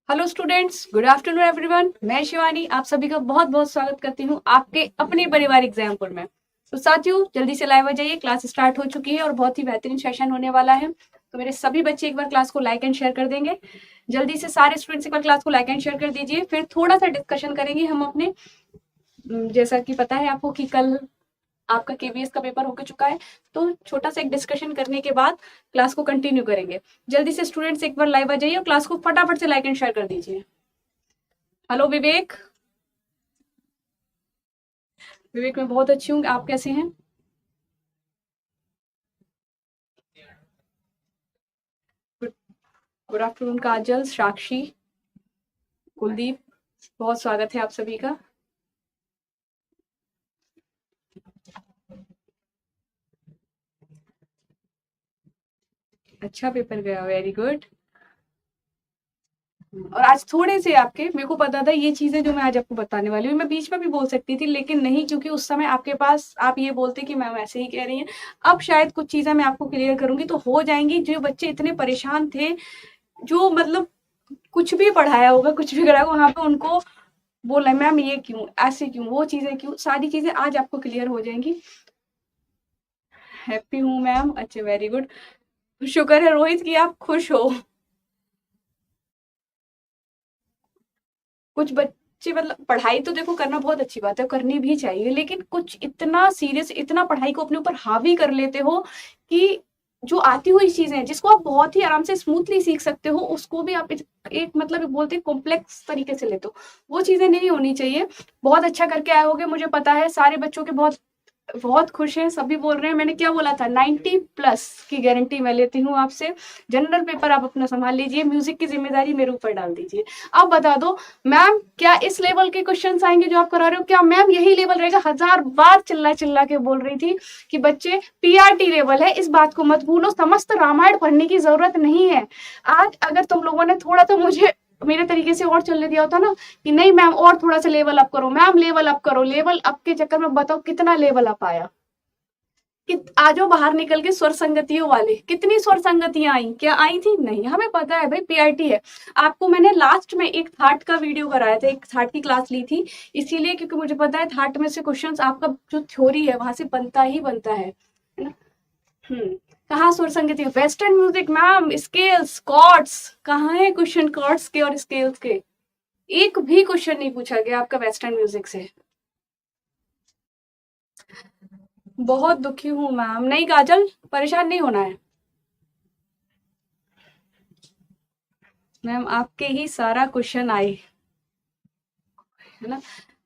Hello students, good afternoon everyone. मैं शिवानी आप सभी का बहुत बहुत स्वागत करती हूँ आपके अपने परिवार एग्जामपुर में। तो साथियों, जल्दी से लाइव आ जाइए, क्लास स्टार्ट हो चुकी है और बहुत ही बेहतरीन सेशन होने वाला है। तो मेरे सभी बच्चे एक बार क्लास को लाइक एंड शेयर कर देंगे। जल्दी से सारे स्टूडेंट्स एक बार क्लास को लाइक एंड शेयर कर दीजिए। फिर थोड़ा सा डिस्कशन करेंगे हम अपने, जैसा कि पता है आपको कि कल आपका केवीएस का पेपर होकर चुका है, तो छोटा सा एक डिस्कशन करने के बाद क्लास को कंटिन्यू करेंगे। जल्दी से स्टूडेंट्स एक बार लाइव आ जाइए और क्लास को फटाफट से लाइक एंड शेयर कर दीजिए। हेलो विवेक। विवेक, मैं बहुत अच्छी हूँ, आप कैसे हैं? गुड आफ्टरनून काजल, साक्षी, कुलदीप, बहुत स्वागत है आप सभी का। अच्छा पेपर गया, वेरी गुड। और आज थोड़े से आपके, मेरे को पता था ये चीजें जो मैं आज आपको बताने वाली हूँ, मैं बीच में भी बोल सकती थी लेकिन नहीं, क्योंकि उस समय आपके पास आप ये बोलते कि मैम ऐसे ही कह रही हैं। अब शायद कुछ चीजें मैं आपको क्लियर करूंगी तो हो जाएंगी। जो बच्चे इतने परेशान थे, जो मतलब कुछ भी पढ़ाया होगा, कुछ भी कराया होगा, वहां पे उनको बोला मैम ये क्यों, ऐसे क्यों, वो चीजें क्यों, सारी चीजें आज आपको क्लियर हो जाएंगी। हैप्पी हूँ मैम, अच्छा वेरी गुड। शुक्र है रोहित कि आप खुश हो। कुछ बच्चे मतलब पढ़ाई तो देखो करना बहुत अच्छी बात है, करनी भी चाहिए, लेकिन कुछ इतना सीरियस, इतना पढ़ाई को अपने ऊपर हावी कर लेते हो कि जो आती हुई चीजें जिसको आप बहुत ही आराम से स्मूथली सीख सकते हो, उसको भी आप एक मतलब बोलते हैं कॉम्प्लेक्स तरीके से लेते हो। वो चीजें नहीं होनी चाहिए। बहुत अच्छा करके आए होगे, मुझे पता है सारे बच्चों के बहुत बहुत खुश हैं, सभी बोल रहे हैं। मैंने क्या बोला था, 90 प्लस की गारंटी मैं लेती हूँ आपसे। जनरल पेपर आप अपना संभाल लीजिए, म्यूजिक की जिम्मेदारी मेरे ऊपर डाल दीजिए। आप बता दो मैम, क्या इस लेवल के क्वेश्चंस आएंगे जो आप करा रहे हो? क्या मैम यही लेवल रहेगा? हजार बार चिल्ला चिल्ला के बोल रही थी कि बच्चे पीआरटी लेवल है, इस बात को मत भूलो, समस्त रामायण पढ़ने की जरूरत नहीं है। आज अगर तुम लोगों ने थोड़ा तो मुझे मेरे तरीके से और चलने दिया होता ना, कि नहीं मैम और थोड़ा सा लेवल अप करो, मैम लेवल अप करो, लेवल अप के चक्कर में बताओ कितना लेवल अप आया। कि आजो बाहर निकल के स्वर संगतियों वाले, कितनी स्वर संगतियां आई, क्या आई थी? नहीं, हमें पता है भाई पीआईटी है। आपको मैंने लास्ट में एक थाट का वीडियो कराया था, एक थाट की क्लास ली थी, इसीलिए क्योंकि मुझे पता है थाट में से क्वेश्चंस आपका जो थ्योरी है वहां से बनता ही बनता है ना। कहाँ सुर संगति? Western music ma'am, scales chords कहाँ है? क्वेश्चन कॉर्ड्स के और स्केल्स के एक भी क्वेश्चन नहीं पूछा गया आपका वेस्टर्न म्यूजिक से। बहुत दुखी हूँ मैम। नहीं काजल, परेशान नहीं होना है मैम, आपके ही सारा क्वेश्चन आए, है ना।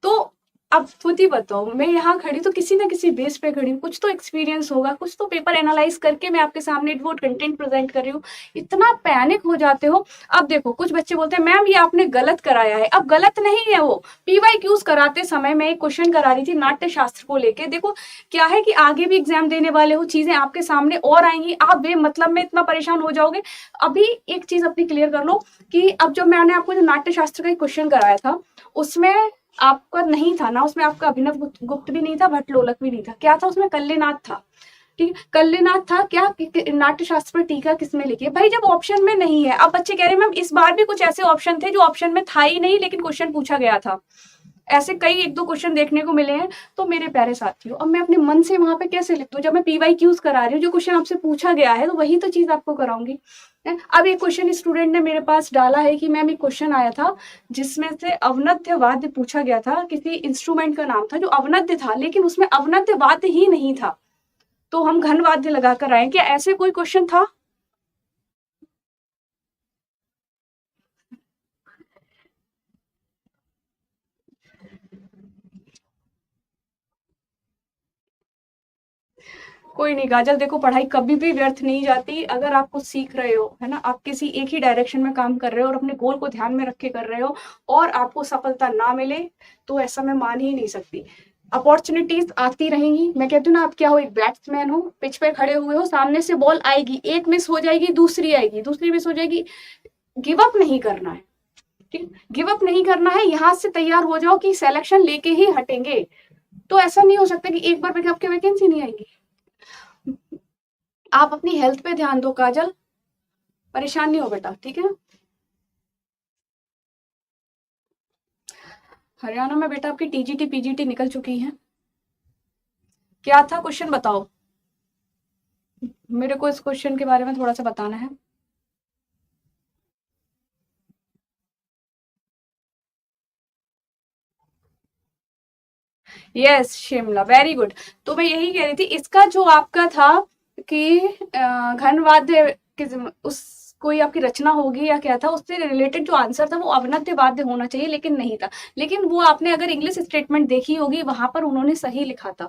तो अब खुद ही बताओ, मैं यहाँ खड़ी तो किसी ना किसी बेस पे खड़ी हूँ, कुछ तो एक्सपीरियंस होगा, कुछ तो पेपर एनालाइज करके मैं आपके सामने वो कंटेंट प्रेजेंट कर रही हूँ। इतना पैनिक हो जाते हो। अब देखो कुछ बच्चे बोलते हैं मैम ये आपने गलत कराया है। अब गलत नहीं है वो, पीवाई क्यूज कराते समय मैं एक क्वेश्चन करा रही थी नाट्य शास्त्र को लेके। देखो क्या है कि आगे भी एग्जाम देने वाले हो, चीजें आपके सामने और आएंगी, आप बेमतलब में इतना परेशान हो जाओगे। अभी एक चीज अपनी क्लियर कर लो कि अब जब मैंने आपको जो नाट्य शास्त्र का एक क्वेश्चन कराया था, उसमें आपका नहीं था ना, उसमें आपका अभिनव गुप्त भी नहीं था, भट्टलोलक भी नहीं था। क्या था उसमें? कल्लेनाथ था। ठीक है, कल्लेनाथ था। क्या नाट्य शास्त्र पर टीका किसमें लिखी है? भाई जब ऑप्शन में नहीं है। अब बच्चे कह रहे हैं मैम इस बार भी कुछ ऐसे ऑप्शन थे जो ऑप्शन में था ही नहीं लेकिन क्वेश्चन पूछा गया था। ऐसे कई एक दो क्वेश्चन देखने को मिले हैं। तो मेरे प्यारे साथियों, अब मैं अपने मन से वहां पे कैसे लिख दूं? जब मैं पीवाई क्यूज करा रही हूँ, जो क्वेश्चन आपसे पूछा गया है तो वही तो चीज आपको कराऊंगी। अब एक क्वेश्चन स्टूडेंट ने मेरे पास डाला है कि मैम एक क्वेश्चन आया था जिसमें से अवनद्य वाद्य पूछा गया था, किसी इंस्ट्रूमेंट का नाम था जो अवनद्य था, लेकिन उसमें अवनद्य वाद्य ही नहीं था, तो हम घन वाद्य लगाकर आए। क्या ऐसे कोई क्वेश्चन था? कोई नहीं काजल, देखो पढ़ाई कभी भी व्यर्थ नहीं जाती। अगर आप कुछ सीख रहे हो, है ना, आप किसी एक ही डायरेक्शन में काम कर रहे हो और अपने गोल को ध्यान में रख के कर रहे हो और आपको सफलता ना मिले, तो ऐसा मैं मान ही नहीं सकती। अपॉर्चुनिटीज आती रहेंगी। मैं कहती हूँ ना, आप क्या हो, एक बैट्समैन हो, पिच पे खड़े हुए हो, सामने से बॉल आएगी, एक मिस हो जाएगी, दूसरी आएगी, दूसरी मिस हो जाएगी। गिव अप नहीं करना है, ठीक, गिव अप नहीं करना है। यहाँ से तैयार हो जाओ कि सिलेक्शन लेके ही हटेंगे। तो ऐसा नहीं हो सकता कि एक बार में आपके वैकेंसी नहीं आएगी। आप अपनी हेल्थ पे ध्यान दो काजल। परेशान नहीं हो बेटा, ठीक है। हरियाणा में बेटा आपकी टीजीटी पीजीटी निकल चुकी है। क्या था क्वेश्चन बताओ, मेरे को इस क्वेश्चन के बारे में थोड़ा सा बताना है। Yes Shimla, very good. तो मैं यही कह रही थी, इसका जो आपका था कि घन वाद्य उस कोई आपकी रचना होगी या क्या था, उससे रिलेटेड जो आंसर था वो अवनद्य वाद्य होना चाहिए, लेकिन नहीं था। लेकिन वो आपने अगर इंग्लिश स्टेटमेंट देखी होगी, वहां पर उन्होंने सही लिखा था।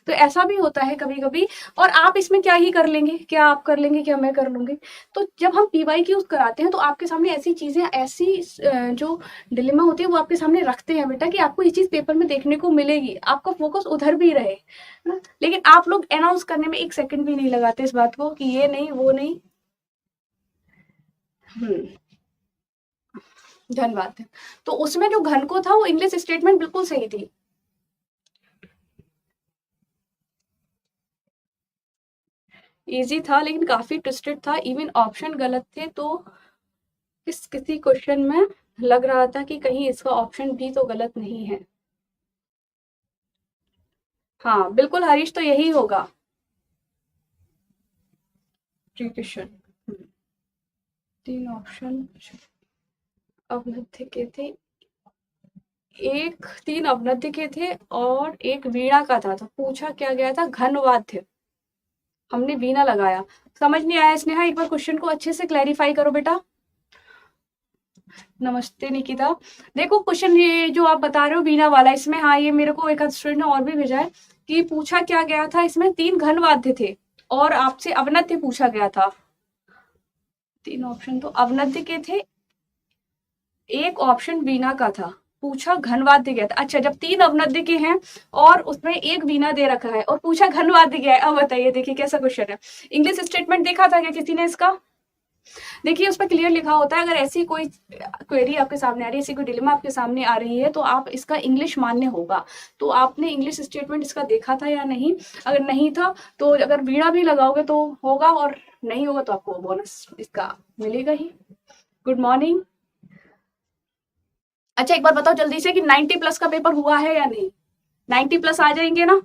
तो ऐसा भी होता है कभी कभी। और आप इसमें क्या ही कर लेंगे, क्या आप कर लेंगे, क्या मैं कर लूंगी। तो जब हम पीवाई यूज कराते हैं तो आपके सामने ऐसी चीजें, ऐसी जो डिलेमा होती है वो आपके सामने रखते हैं बेटा, कि आपको ये चीज पेपर में देखने को मिलेगी, आपका फोकस उधर भी रहे ना। लेकिन आप लोग अनाउंस करने में एक सेकंड भी नहीं लगाते इस बात को, कि ये नहीं वो नहीं। धन्यवाद। तो उसमें जो घन को था वो इंग्लिश स्टेटमेंट बिल्कुल सही थी। इजी था लेकिन काफी ट्विस्टेड था, इवन ऑप्शन गलत थे। तो किसी क्वेश्चन में लग रहा था कि कहीं इसका ऑप्शन भी तो गलत नहीं है। हाँ बिल्कुल हरीश, तो यही होगा। ट्री क्वेश्चन, 3 ऑप्शन अवनद्य के थे, एक 3 अवनद्य के थे और एक वीणा का था। तो पूछा क्या गया था, घन वाद्य, हमने वीणा लगाया। समझ नहीं आया स्नेहा, एक बार क्वेश्चन को अच्छे से क्लैरिफाई करो बेटा। नमस्ते निकिता। देखो क्वेश्चन ये जो आप बता रहे हो वीणा वाला, इसमें हाँ ये मेरे को एक स्टूडेंट ने और भी भेजा है कि पूछा क्या गया था, इसमें 3 घन वाद्य थे और आपसे अवनद्य पूछा गया था। 3 ऑप्शन तो अवनद्य के थे, एक ऑप्शन वीणा का था, पूछा घनवाद्य गया था। अच्छा, जब 3 अवनद्य के हैं और उसमें एक वीणा दे रखा है और पूछा घनवाद्य गया है, अब बताइए देखिए कैसा क्वेश्चन है। इंग्लिश स्टेटमेंट देखा था क्या किसी ने इसका? देखिए उस पर क्लियर लिखा होता है, अगर ऐसी कोई क्वेरी आपके सामने आ रही है, ऐसी कोई डिलेमा आपके सामने आ रही है, तो आप इसका इंग्लिश मान्य होगा। तो आपने इंग्लिश स्टेटमेंट इसका देखा था या नहीं? अगर नहीं था तो अगर वीणा भी लगाओगे तो होगा, और नहीं होगा तो आपको बोनस इसका मिलेगा ही। Good morning. अच्छा एक बार बताओ जल्दी से कि 90 प्लस का पेपर हुआ है या नहीं? 90 प्लस आ जाएंगे ना?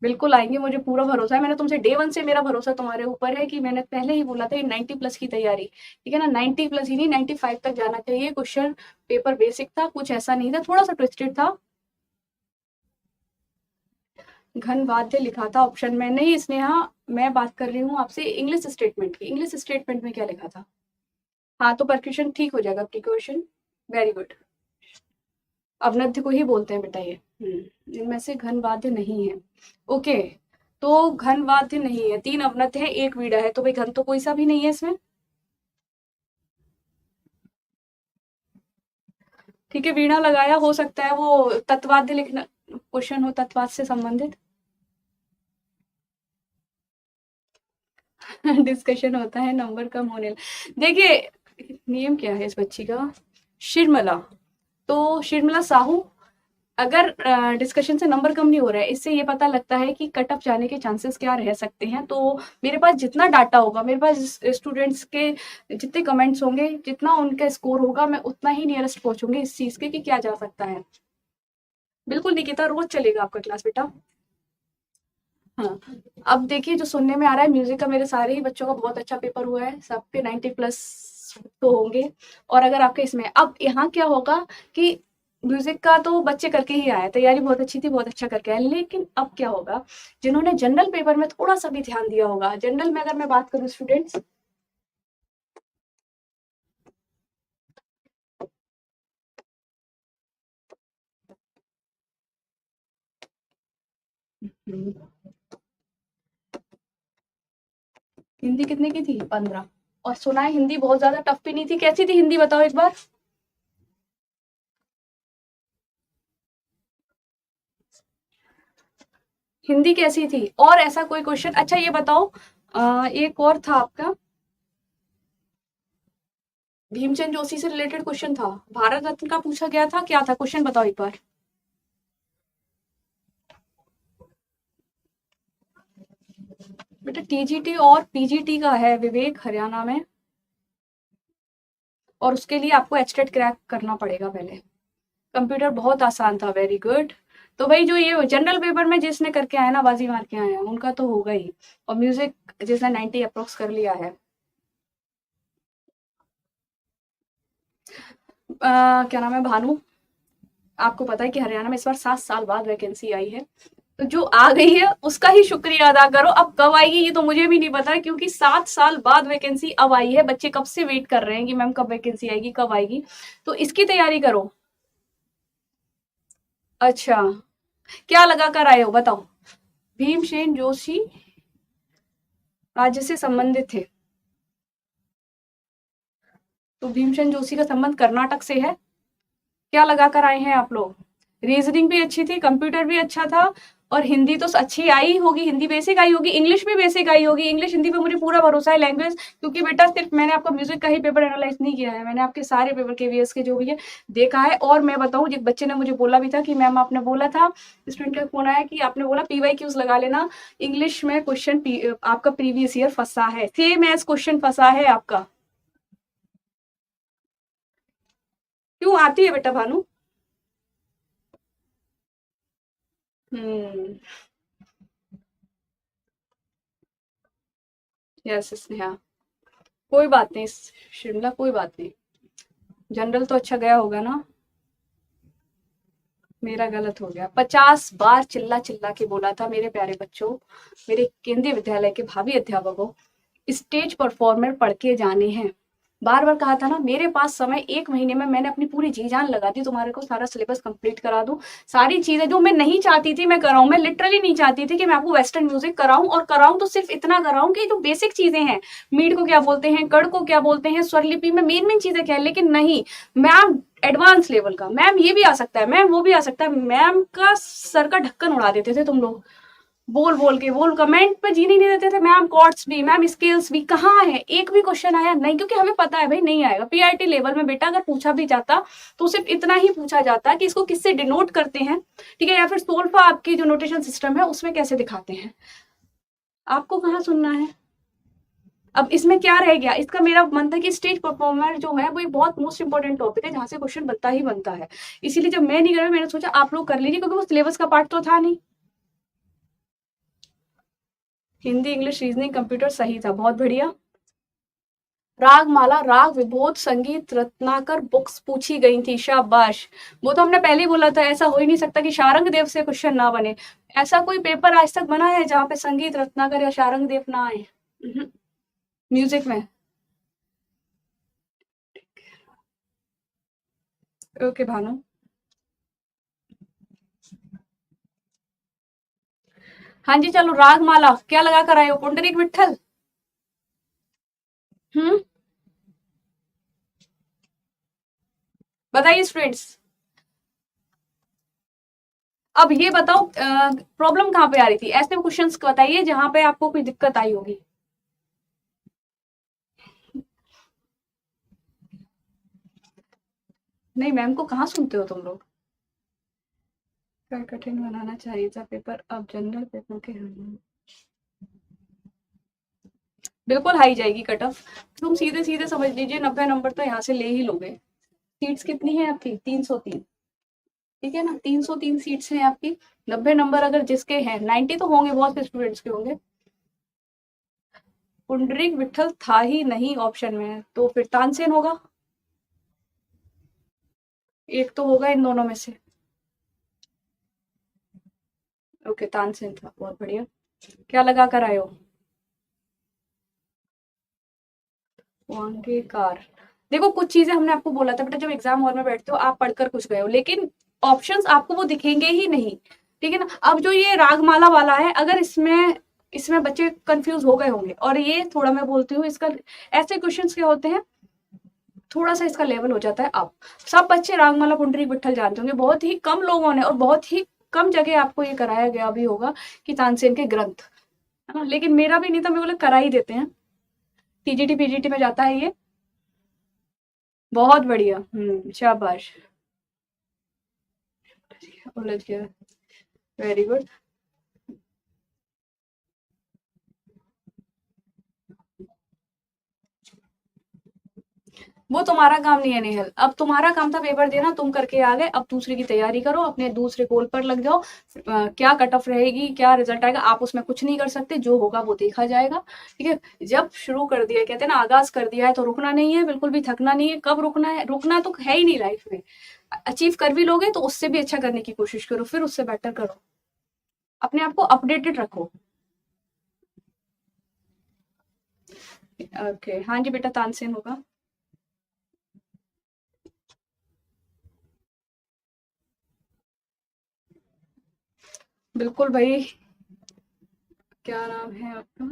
बिल्कुल आएंगे, मुझे पूरा भरोसा है। मैंने तुमसे डे 1 से मेरा भरोसा तुम्हारे ऊपर है, कि मैंने पहले ही बोला था कि 90 प्लस की तैयारी, ठीक है ना। 90 प्लस ही नहीं 95 तक जाना चाहिए। क्वेश्चन पेपर बेसिक था, कुछ ऐसा नहीं था, थोड़ा सा ट्विस्टेड था। घन वाद्य लिखा था ऑप्शन में नहीं स्नेहा, मैं बात कर रही हूँ आपसे इंग्लिश स्टेटमेंट की। इंग्लिश स्टेटमेंट में क्या लिखा था? हाँ तो परक्यूशन ठीक हो जाएगा प्रिकॉशन। Very good. अवनद्य को ही बोलते हैं बेटा ये। इनमें से घन वाद्य नहीं है। ओके, तो घन वाद्य नहीं है, 3 अवनद्य है, एक वीणा है, तो भाई घन तो कोई सा भी नहीं है इसमें। ठीक है, वीणा लगाया, हो सकता है वो तत्वाद्य लिखना क्वेश्चन हो, तत्वाद से संबंधित। डिस्कशन होता है, नंबर कम होने। देखिए नियम क्या है इस बच्ची का, शिरमला। तो शिरमला साहू, अगर डिस्कशन से नंबर कम नहीं हो रहा है, इससे ये पता लगता है कि कट ऑफ जाने के चांसेस क्या रह सकते हैं। तो मेरे पास जितना डाटा होगा, मेरे पास स्टूडेंट्स के जितने कमेंट्स होंगे, जितना उनका स्कोर होगा, मैं उतना ही नियरेस्ट पहुंचूंगी इस चीज के कि क्या जा सकता है। बिल्कुल निकिता, रोज चलेगा आपका क्लास बेटा। हाँ, अब देखिए जो सुनने में आ रहा है म्यूजिक का, मेरे सारे ही बच्चों का बहुत अच्छा पेपर हुआ है, सब पे 90 प्लस तो होंगे। और अगर आपके इसमें अब यहाँ क्या होगा कि म्यूजिक का तो बच्चे करके ही आए, तैयारी बहुत अच्छी थी, बहुत अच्छा करके आए, लेकिन अब क्या होगा जिन्होंने जनरल पेपर में थोड़ा सा भी ध्यान दिया होगा। जनरल में अगर मैं बात करूँ स्टूडेंट्स, हिंदी कितने की थी? 15। और सुना है हिंदी बहुत ज्यादा टफ भी नहीं थी, कैसी थी हिंदी बताओ एक बार। हिंदी कैसी थी? और ऐसा कोई क्वेश्चन, अच्छा ये बताओ, एक और था आपका, भीमचंद जोशी से रिलेटेड क्वेश्चन था, भारत रत्न का पूछा गया था, क्या था क्वेश्चन बताओ एक बार। बेटा टीजीटी और पीजीटी का है विवेक, हरियाणा में, और उसके लिए आपको एचटेट क्रैक करना पड़ेगा पहले। कंप्यूटर बहुत आसान था, वेरी गुड। तो भाई जो ये जनरल पेपर में जिसने करके आया ना, बाजी मार के आया, उनका तो होगा ही। और म्यूजिक जिसने 90 अप्रोक्स कर लिया है। क्या नाम है, भानु। आपको पता है कि हरियाणा में इस बार 7 साल बाद वैकेंसी आई है, तो जो आ गई है उसका ही शुक्रिया अदा करो। अब कब आएगी ये तो मुझे भी नहीं पता, क्योंकि 7 साल बाद वैकेंसी अब आई है। बच्चे कब से वेट कर रहे हैं कि मैम कब वैकेंसी आएगी, कब आएगी, तो इसकी तैयारी करो। अच्छा, क्या लगा कर आए हो बताओ। भीमसेन जोशी राज्य से संबंधित थे, तो भीमसेन जोशी का संबंध कर्नाटक से है। क्या लगा कर आए हैं आप लोग। रीजनिंग भी अच्छी थी, कंप्यूटर भी अच्छा था, और हिंदी तो अच्छी आई होगी, हिंदी बेसिक आई होगी, इंग्लिश भी बेसिक आई होगी। इंग्लिश हिंदी पे मुझे पूरा भरोसा है, लैंग्वेज, क्योंकि बेटा सिर्फ मैंने आपका म्यूजिक का ही पेपर एनालाइज नहीं किया है, मैंने आपके सारे पेपर केवीएस के जो भी है देखा है। और मैं बताऊं, एक बच्चे ने मुझे बोला भी था कि मैम आपने बोला था, स्टूडेंट का फोन आया कि आपने बोला पीवाईक्यूज लगा लेना, इंग्लिश में क्वेश्चन आपका प्रीवियस ईयर फंसा है, सेम एज क्वेश्चन फंसा है आपका। क्यों आती है बेटा भानु। हम्म। यस स्नेहा, कोई बात नहीं शिमला, कोई बात नहीं। जनरल तो अच्छा गया होगा ना। मेरा गलत हो गया, 50 बार चिल्ला चिल्ला के बोला था मेरे प्यारे बच्चों, मेरे केंद्रीय विद्यालय के भावी अध्यापकों, स्टेज परफॉर्मर पढ़ के जाने हैं। बार बार कहा था ना, मेरे पास समय 1 महीने में मैंने अपनी पूरी जी जान लगा दी, तुम्हारे को सारा सिलेबस कंप्लीट करा दूं। सारी चीजें जो मैं नहीं चाहती थी मैं कराऊं, मैं लिटरली नहीं चाहती थी कि मैं आपको वेस्टर्न म्यूजिक कराऊं, और कराऊं तो सिर्फ इतना कराऊं कि जो बेसिक चीजें हैं, मीड को क्या बोलते हैं, कड़ को क्या बोलते हैं, स्वरलिपि में मेन मेन चीजें क्या है। लेकिन नहीं, मैम एडवांस लेवल का, मैम ये भी आ सकता है, मैम वो भी आ सकता है, मैम का सर का ढक्कन उड़ा देते थे तुम लोग, बोल बोल के, बोल कमेंट पे जीने नहीं देते थे। मैम कॉर्ड्स भी, मैम स्केल्स भी, कहाँ है, एक भी क्वेश्चन आया नहीं, क्योंकि हमें पता है भाई नहीं आएगा। पीआईटी लेवल में बेटा अगर पूछा भी जाता तो सिर्फ इतना ही पूछा जाता कि इसको किससे डिनोट करते हैं, ठीक है, या फिर सोल्फा आपकी जो नोटेशन सिस्टम है उसमें कैसे दिखाते हैं। आपको कहाँ सुनना है। अब इसमें क्या रह गया, इसका मेरा मन था कि स्टेज परफॉर्मर जो है वो एक बहुत मोस्ट इंपॉर्टेंट टॉपिक है, जहां से क्वेश्चन बनता ही बनता है। इसीलिए जब मैं नहीं कर, मैंने सोचा आप लोग कर लीजिए, क्योंकि वो सिलेबस का पार्ट तो था नहीं। हिंदी, इंग्लिश, रीजनिंग, कंप्यूटर सही था, बहुत बढ़िया। रागमाला, राग विभोद, संगीत रत्नाकर बुक्स पूछी गई थी, शाबाश। वो तो हमने पहले ही बोला था, ऐसा हो ही नहीं सकता कि शारंग देव से क्वेश्चन ना बने। ऐसा कोई पेपर आज तक बना है जहां पे संगीत रत्नाकर या शारंग देव ना आए। म्यूजिक में। ओके भानु। हाँ जी चलो, रागमाला क्या लगा कर आए हो, पुंडरीक विठल। हम्म। बताइए स्टूडेंट्स। अब ये बताओ प्रॉब्लम कहाँ पे आ रही थी, ऐसे क्वेश्चंस बताइए जहां पे आपको कोई दिक्कत आई होगी। नहीं, मैम को कहाँ सुनते हो तुम लोग। कर कठिन बनाना चाहिए था पेपर, अब जनरल पेपर के बिल्कुल हाई जाएगी कट ऑफ। तुम सीधे सीधे समझ लीजिए 90 नंबर तो यहाँ से ले ही लोगे। सीट्स कितनी है आपकी, 303, ठीक है ना, 303 सीट्स हैं आपकी। 90 नंबर अगर जिसके हैं, 90 तो होंगे, बहुत से स्टूडेंट्स के होंगे। पुंडरीक विठल था ही नहीं ऑप्शन में, तो फिर तानसेन होगा, एक तो होगा इन दोनों में से। ओके, तानसेन था, बहुत बढ़िया। क्या लगा कर आए हो। वांगेकार। देखो कुछ चीजें हमने आपको बोला था बेटा, जब एग्जाम हॉल में बैठते हो आप पढ़कर कुछ गए हो, लेकिन ऑप्शंस आपको वो दिखेंगे ही नहीं, ठीक है ना। अब जो ये रागमाला वाला है, अगर इसमें इसमें बच्चे कंफ्यूज हो गए होंगे, और ये थोड़ा मैं बोलती हूँ इसका, ऐसे क्वेश्चंस क्या होते हैं, थोड़ा सा इसका लेवल हो जाता है। अब सब बच्चे रागमाला पुंडरीक विठल जानते होंगे, बहुत ही कम लोगों ने और बहुत ही कम जगह आपको ये कराया गया भी होगा कि तानसेन के ग्रंथ, है ना, लेकिन मेरा भी नहीं था, मैं बोला करा ही देते हैं। टीजीटी पीजीटी में जाता है ये। बहुत बढ़िया, शाबाश, उलझ गया, वेरी गुड। वो तुम्हारा काम नहीं है नेहल। अब तुम्हारा काम था पेपर देना, तुम करके आ गए, अब दूसरे की तैयारी करो, अपने दूसरे गोल पर लग जाओ। क्या कट ऑफ रहेगी, क्या रिजल्ट आएगा, आप उसमें कुछ नहीं कर सकते, जो होगा वो देखा जाएगा। ठीक है, जब शुरू कर दिया, कहते हैं ना आगाज कर दिया है तो रुकना नहीं है, बिल्कुल भी थकना नहीं है। कब रुकना है, रुकना तो है ही नहीं लाइफ में। अचीव कर भी लोगे तो उससे भी अच्छा करने की कोशिश करो, फिर उससे बेटर करो, अपने आप को अपडेटेड रखो। ओके, हाँ जी बेटा, तानसेन होगा। बिल्कुल भाई। क्या नाम है आपका?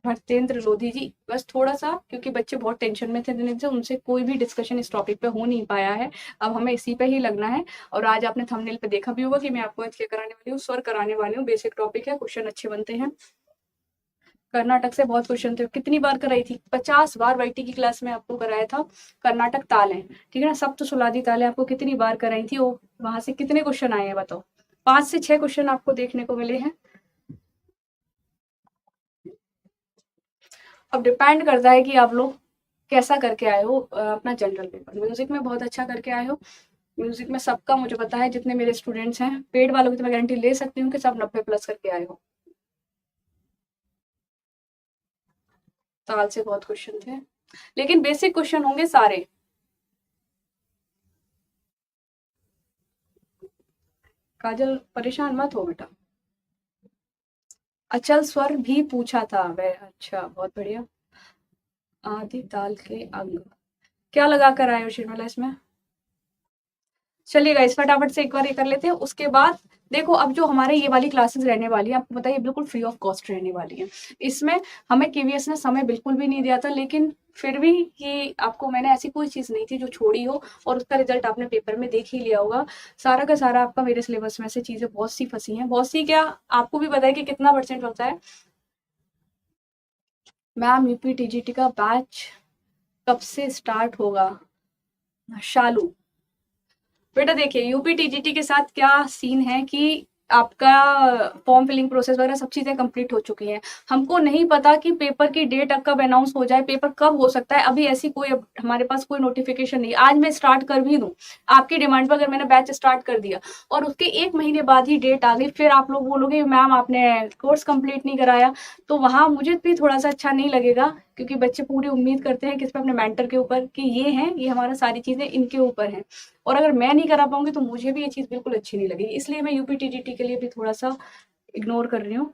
भरतेंद्र लोधी जी। बस थोड़ा-सा, क्योंकि बच्चे बहुत टेंशन में थे दिन से, उनसे कोई भी डिस्कशन इस टॉपिक पे हो नहीं पाया है। अब हमें इसी पे ही लगना है। और आज आपने थंबनेल पे देखा भी होगा कि मैं आपको आज क्या कराने वाली हूँ, स्वर कराने वाली हूँ। बेसिक टॉपिक है, क्वेश्चन अच्छे बनते हैं। कर्नाटक से बहुत क्वेश्चन थे। कितनी बार कराई थी? 50 बार वाईटी की क्लास में आपको कराया था। कर्नाटक ताल है, ठीक है ना? सप्तसुलादी ताल है, आपको कितनी बार कराई थी? वो वहाँ से कितने क्वेश्चन आए हैं बताओ? 5 से 6 क्वेश्चन आपको देखने को मिले हैं। अब डिपेंड करता है कि आप लोग कैसा करके आए हो। अपना जनरल पेपर म्यूजिक में बहुत अच्छा करके आए हो। म्यूजिक में सबका मुझे पता है, जितने मेरे स्टूडेंट्स हैं, पेड वालों की तो मैं गारंटी ले सकती हूँ कि सब 90 प्लस करके आए हो। ताल से बहुत क्वेश्चन थे, लेकिन बेसिक क्वेश्चन होंगे सारे। काजल परेशान मत हो बेटा। अचल स्वर भी पूछा था वह, अच्छा बहुत बढ़िया। आदि ताल के अंग क्या लगा कर आए हो शिर्मिला इसमें? चलिए गाइस, फटाफट से एक बार ये कर लेते हैं, उसके बाद देखो अब जो हमारे ये वाली क्लासेस रहने वाली है, आपको पता है बिल्कुल फ्री ऑफ कॉस्ट रहने वाली है। इसमें हमें केवीएस ने समय बिल्कुल भी नहीं दिया था, लेकिन फिर भी ये आपको मैंने ऐसी कोई चीज़ नहीं थी जो छोड़ी हो, और उसका रिजल्ट आपने पेपर में देख ही लिया होगा। सारा का सारा आपका मेरे सिलेबस में से चीज़ें बहुत सी फंसी हैं, बहुत सी क्या, आपको भी पता है कि कितना परसेंट होता है। मैम यूपी टीजीटी का बैच कब से स्टार्ट होगा? शालू बेटा देखिए, यूपी टीजीटी के साथ क्या सीन है कि आपका फॉर्म फिलिंग प्रोसेस वगैरह सब चीज़ें कंप्लीट हो चुकी हैं। हमको नहीं पता कि पेपर की डेट अब कब अनाउंस हो जाए, पेपर कब हो सकता है, अभी ऐसी कोई हमारे पास कोई नोटिफिकेशन नहीं। आज मैं स्टार्ट कर भी दूँ, आपकी डिमांड पर अगर मैंने बैच स्टार्ट कर दिया और उसके 1 महीने बाद ही डेट आ गई, फिर आप लोग बोलोगे मैम आपने कोर्स कंप्लीट नहीं कराया, तो वहाँ मुझे भी थोड़ा-सा अच्छा नहीं लगेगा, क्योंकि बच्चे पूरी उम्मीद करते हैं किस पे, अपने मेंटर के ऊपर, कि ये हैं, ये हमारा सारी चीज़ें इनके ऊपर हैं। और अगर मैं नहीं करा पाऊँगी तो मुझे भी ये चीज़ बिल्कुल अच्छी नहीं लगेगी। इसलिए मैं यूपी टीजीटी के लिए भी थोड़ा-सा इग्नोर कर रही हूँ।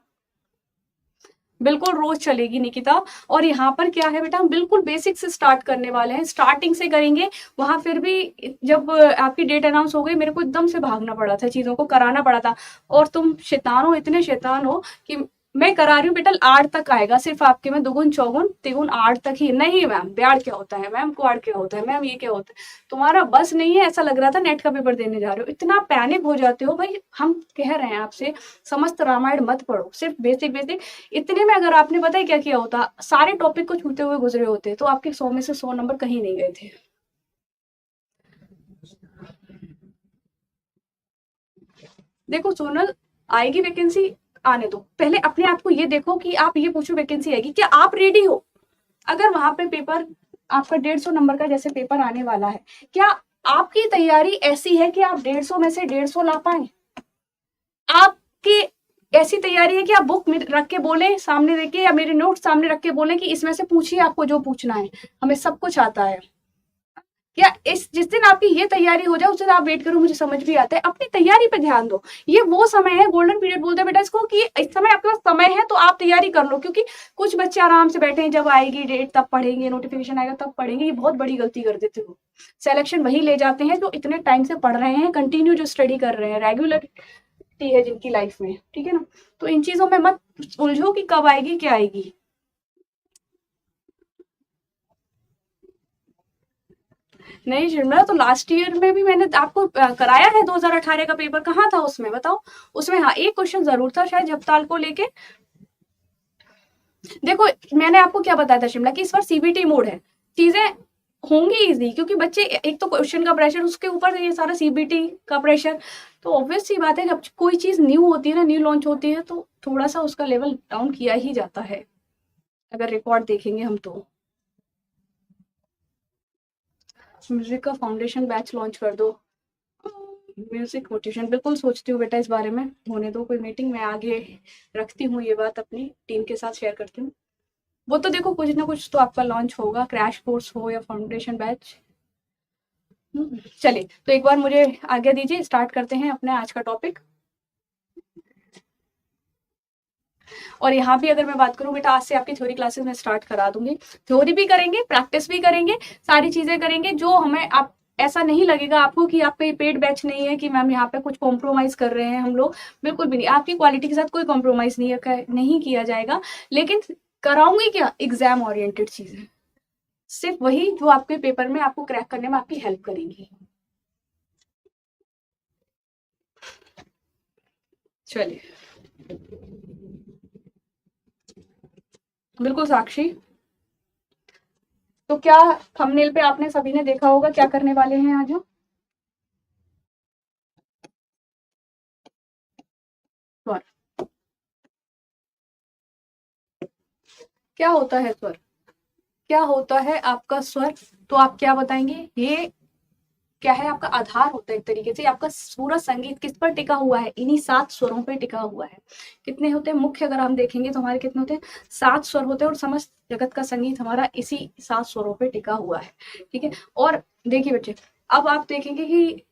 बिल्कुल रोज़ चलेगी निकिता। और यहाँ पर क्या है बेटा, हम बिल्कुल बेसिक से स्टार्ट करने वाले हैं, स्टार्टिंग से करेंगे। वहाँ फिर भी जब आपकी डेट अनाउंस हो गई, मेरे को एकदम से भागना पड़ा था, चीज़ों को कराना पड़ा था। और तुम शैतान हो, इतने शैतान हो कि मैं करा रही हूँ बेटा, 8 तक आएगा सिर्फ आपके में, दुगुन चौगुन तिगुन 8 तक ही। नहीं मैम, ब्याड़ क्या होता है मैम, क्वाड क्या होता है मैम, ये क्या होता है? तुम्हारा बस नहीं है, ऐसा लग रहा था नेट का पेपर देने जा रहे हो, इतना पैनिक हो जाते हो भाई। हम कह रहे हैं आपसे, समस्त रामायण मत पढ़ो, सिर्फ बेसिक बेसिक। इतने में अगर आपने पता है क्या किया होता, सारे टॉपिक को छूते हुए गुजरे होते, तो आपके 100 में से 100 नंबर कहीं नहीं गए थे। देखो सोनल, आएगी वैकेंसी, आने दो। पहले अपने आप को ये देखो कि आप ये पूछो वैकेंसी आएगी, क्या आप रेडी हो? अगर वहां पे पेपर आपका 150 नंबर का जैसे पेपर आने वाला है, क्या आपकी तैयारी ऐसी है कि आप 150 में से 150 ला पाए? आपकी ऐसी तैयारी है कि आप बुक में रख के बोले सामने देख के, या मेरे नोट सामने रख के बोले कि इसमें से पूछिए आपको जो पूछना है, हमें सब कुछ आता है? या इस जिस दिन आपकी ये तैयारी हो जाए उस दिन आप वेट करो, मुझे समझ भी आता है, अपनी तैयारी पे ध्यान दो। ये वो समय है, गोल्डन पीरियड बोलते हैं बेटा इसको, कि इस समय आपके पास समय है तो आप तैयारी कर लो। क्योंकि कुछ बच्चे आराम से बैठे हैं, जब आएगी डेट तब पढ़ेंगे, नोटिफिकेशन आएगा तब पढ़ेंगे, ये बहुत बड़ी गलती कर देते हो। सिलेक्शन वही ले जाते हैं जो इतने टाइम से पढ़ रहे हैं, कंटिन्यू जो स्टडी कर रहे हैं, रेगुलरिटी है जिनकी लाइफ में, ठीक है ना? तो इन चीजों में मत उलझो कि कब आएगी क्या आएगी। नहीं शिमला, तो लास्ट ईयर में भी मैंने आपको कराया है 2018 का पेपर, कहाँ था उसमें बताओ? उसमें हाँ एक क्वेश्चन जरूर था शायद झपताल को लेके। देखो मैंने आपको क्या बताया था शिमला, कि इस बार सीबीटी मोड है, चीजें होंगी इजी, क्योंकि बच्चे एक तो क्वेश्चन का प्रेशर, उसके ऊपर ये सारा सीबीटी का प्रेशर। तो ऑब्वियस सी बात है, जब कोई चीज न्यू होती है ना, न्यू लॉन्च होती है, तो थोड़ा सा उसका लेवल डाउन किया ही जाता है, अगर रिकॉर्ड देखेंगे हम तो। म्यूजिक का फाउंडेशन बैच लॉन्च कर दो। म्यूजिक मोटिवेशन बिल्कुल सोचती हूँ बेटा इस बारे में, होने दो कोई मीटिंग, मैं आगे रखती हूँ ये बात, अपनी टीम के साथ शेयर करती हूँ। वो तो देखो कुछ ना कुछ तो आपका लॉन्च होगा, क्रैश कोर्स हो या फाउंडेशन बैच। चलिए तो एक बार मुझे आज्ञा दीजिए, स्टार्ट करते हैं अपने आज का टॉपिक। और यहाँ भी अगर मैं बात करूँ बेटा, आज से आपकी थ्योरी क्लासेस में स्टार्ट करा दूंगी, थ्योरी भी करेंगे, प्रैक्टिस भी करेंगे, सारी चीजें करेंगे जो हमें, आप ऐसा नहीं लगेगा आपको कि आपका ये पेड बैच नहीं है कि मैम यहाँ पे कुछ कॉम्प्रोमाइज कर रहे हैं हम लोग, बिल्कुल भी नहीं, आपकी क्वालिटी के साथ कोई कॉम्प्रोमाइज नहीं किया जाएगा, लेकिन कराऊंगी क्या, एग्जाम ओरिएंटेड चीजें, सिर्फ वही जो आपके पेपर में आपको क्रैक करने में आपकी हेल्प करेंगी। चलिए बिल्कुल साक्षी, तो क्या थंबनेल पे आपने सभी ने देखा होगा क्या करने वाले हैं आज हम? स्वर, क्या होता है स्वर, क्या होता है आपका स्वर, तो आप क्या बताएंगे? ये क्या है, आपका आधार होता है एक तरीके से, आपका पूरा संगीत किस पर टिका हुआ है, इन्हीं 7 स्वरों पर टिका हुआ है। कितने होते हैं मुख्य, अगर हम देखेंगे तो हमारे कितने होते हैं, 7 स्वर होते हैं, और समस्त जगत का संगीत हमारा इसी 7 स्वरों पर टिका हुआ है, ठीक है। और देखिए बच्चे, अब आप देखेंगे कि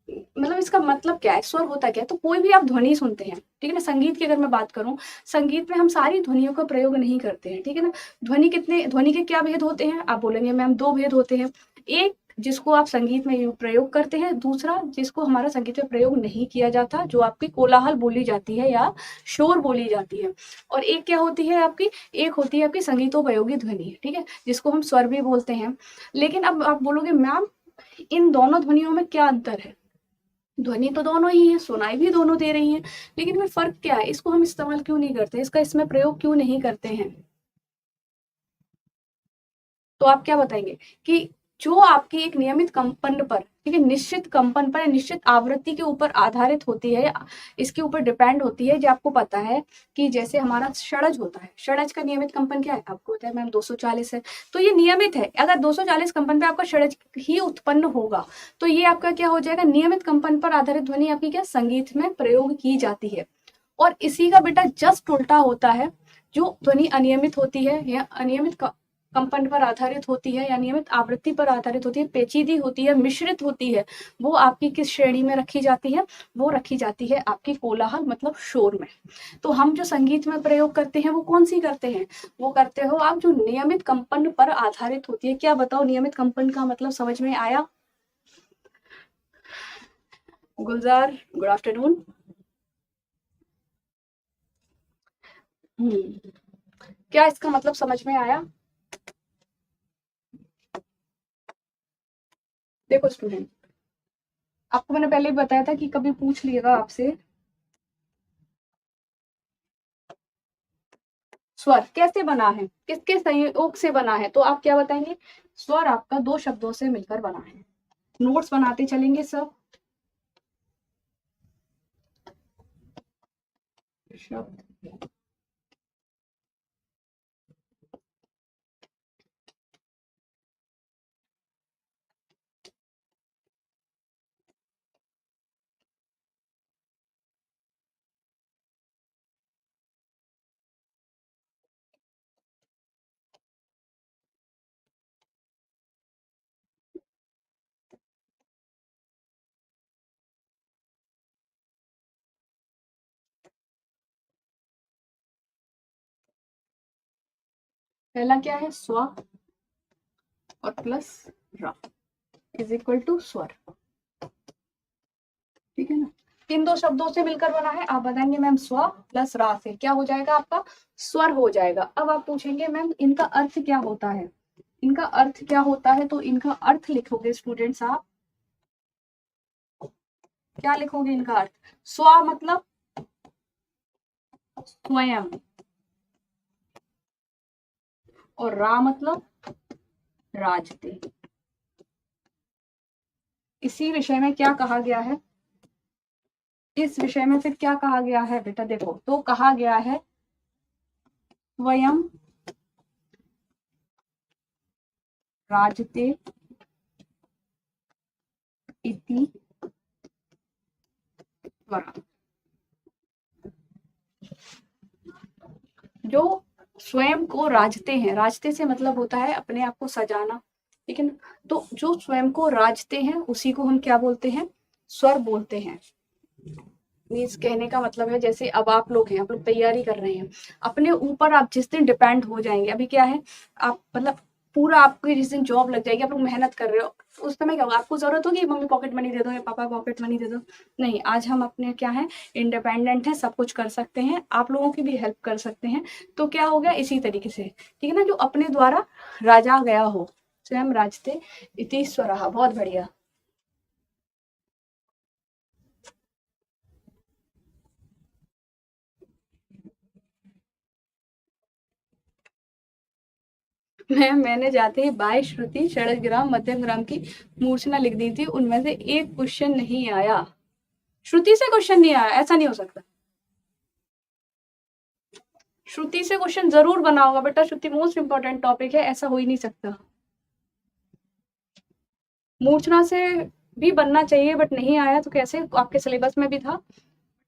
मतलब इसका मतलब क्या है, स्वर होता क्या है, तो कोई भी आप ध्वनि सुनते हैं, ठीक है ना, संगीत की अगर मैं बात करूं, संगीत में हम सारी ध्वनियों का प्रयोग नहीं करते हैं, ठीक है ना। ध्वनि के क्या भेद होते हैं, आप बोलेंगे मैम 2 भेद होते हैं, एक जिसको आप संगीत में प्रयोग करते हैं, दूसरा जिसको हमारा संगीत में प्रयोग नहीं किया जाता, जो आपकी कोलाहल बोली जाती है या शोर बोली जाती है। और एक क्या होती है आपकी, एक होती है आपकी संगीतोपयोगी ध्वनि, ठीक है, जिसको हम स्वर भी बोलते हैं। लेकिन अब आप बोलोगे मैम इन दोनों ध्वनियों में क्या अंतर है, ध्वनि तो दोनों ही है, सुनाई भी दोनों दे रही हैं, लेकिन फिर फर्क क्या है, इसको हम इस्तेमाल क्यों नहीं करते, इसका इसमें प्रयोग क्यों नहीं करते हैं? तो आप क्या बताएंगे कि जो आपकी एक नियमित कंपन पर, ठीक है, निश्चित कंपन पर, निश्चित आवृत्ति के ऊपर आधारित होती है, इसके ऊपर डिपेंड होती है, जो आपको पता है कि जैसे हमारा षडज होता है, षडज का नियमित कंपन क्या है, आपको पता है मैम 240 है, तो ये नियमित है, अगर 240 कंपन पे आपका षडज ही उत्पन्न होगा, तो ये आपका क्या हो जाएगा, नियमित कंपन पर आधारित ध्वनि आपकी क्या संगीत में प्रयोग की जाती है। और इसी का बेटा जस्ट उल्टा होता है, जो ध्वनि अनियमित होती है या अनियमित कंपन पर आधारित होती है या नियमित आवृत्ति पर आधारित होती है, पेचीदी होती है, मिश्रित होती है, वो आपकी किस श्रेणी में रखी जाती है, वो रखी जाती है आपकी कोलाहल मतलब शोर में। तो हम जो संगीत में प्रयोग करते हैं वो कौन सी करते हैं, वो करते हो आप जो नियमित कंपन पर आधारित होती है। क्या बताओ नियमित कंपन का मतलब समझ में आया? गुलजार गुड आफ्टरनून। क्या इसका मतलब समझ में आया? देखो स्टूडेंट, आपको मैंने पहले ही बताया था कि कभी पूछ लिएगा आपसे स्वर कैसे बना है, किसके संयोग से बना है, तो आप क्या बताएंगे, स्वर आपका 2 शब्दों से मिलकर बना है। नोट्स बनाते चलेंगे सब। शब्द, पहला क्या है, स्व और प्लस र इज इक्वल टू स्वर, ठीक है ना। किन 2 शब्दों से मिलकर बना है, आप बताएंगे मैम स्व प्लस रा से क्या हो जाएगा, आपका स्वर हो जाएगा। अब आप पूछेंगे मैम इनका अर्थ क्या होता है, इनका अर्थ क्या होता है, तो इनका अर्थ लिखोगे स्टूडेंट्स आप, क्या लिखोगे इनका अर्थ, स्व मतलब स्वयं, और रा मतलब राजते। इसी विषय में क्या कहा गया है, इस विषय में फिर क्या कहा गया है बेटा, देखो तो कहा गया है स्वयं राजते इति स्वरा। जो स्वयं को राजते हैं, राजते से मतलब होता है अपने आप को सजाना, ठीक है ना। तो जो स्वयं को राजते हैं उसी को हम क्या बोलते हैं, स्वर बोलते हैं। मीन्स कहने का मतलब है जैसे अब आप लोग हैं, आप लोग तैयारी कर रहे हैं, अपने ऊपर आप जिस दिन डिपेंड हो जाएंगे, अभी क्या है आप मतलब पूरा आपकी जिस दिन जॉब लग जाएगी, आप लोग मेहनत कर रहे हो, उस समय क्या होगा, आपको जरूरत होगी मम्मी पॉकेट मनी दे दो या पापा पॉकेट मनी दे दो, नहीं, आज हम अपने क्या है इंडिपेंडेंट है, सब कुछ कर सकते हैं, आप लोगों की भी हेल्प कर सकते हैं। तो क्या हो गया इसी तरीके से, ठीक है ना, जो अपने द्वारा राजा गया हो, स्वयं राजते इति स्वरः। बहुत बढ़िया। मैंने जाते ही 22 श्रुति षडज ग्राम मध्यम ग्राम की मूर्छना लिख दी थी, उनमें से एक क्वेश्चन नहीं आया। श्रुति से क्वेश्चन नहीं आया, ऐसा नहीं हो सकता। श्रुति से क्वेश्चन जरूर बना होगा बेटा, श्रुति मोस्ट इंपॉर्टेंट टॉपिक है, ऐसा हो ही नहीं सकता। मूर्छना से भी बनना चाहिए बट नहीं आया, तो कैसे, आपके सिलेबस में भी था,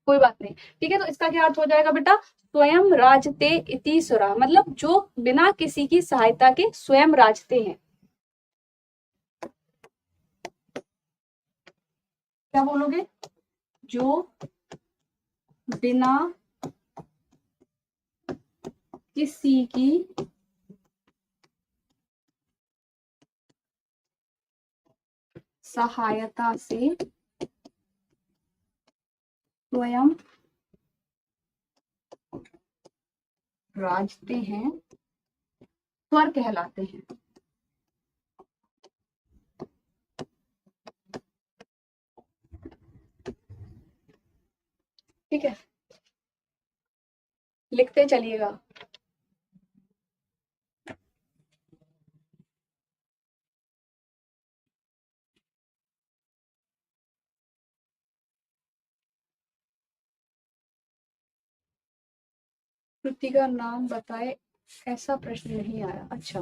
कोई बात नहीं, ठीक है। तो इसका क्या अर्थ हो जाएगा बेटा, स्वयं राजते इति सुरा, मतलब जो बिना किसी की सहायता के स्वयं राजते हैं। क्या बोलोगे, जो बिना किसी की सहायता से स्वयं राजते हैं, स्वर कहलाते हैं। ठीक है, लिखते चलिएगा। कृति का नाम बताए, ऐसा प्रश्न नहीं आया। अच्छा,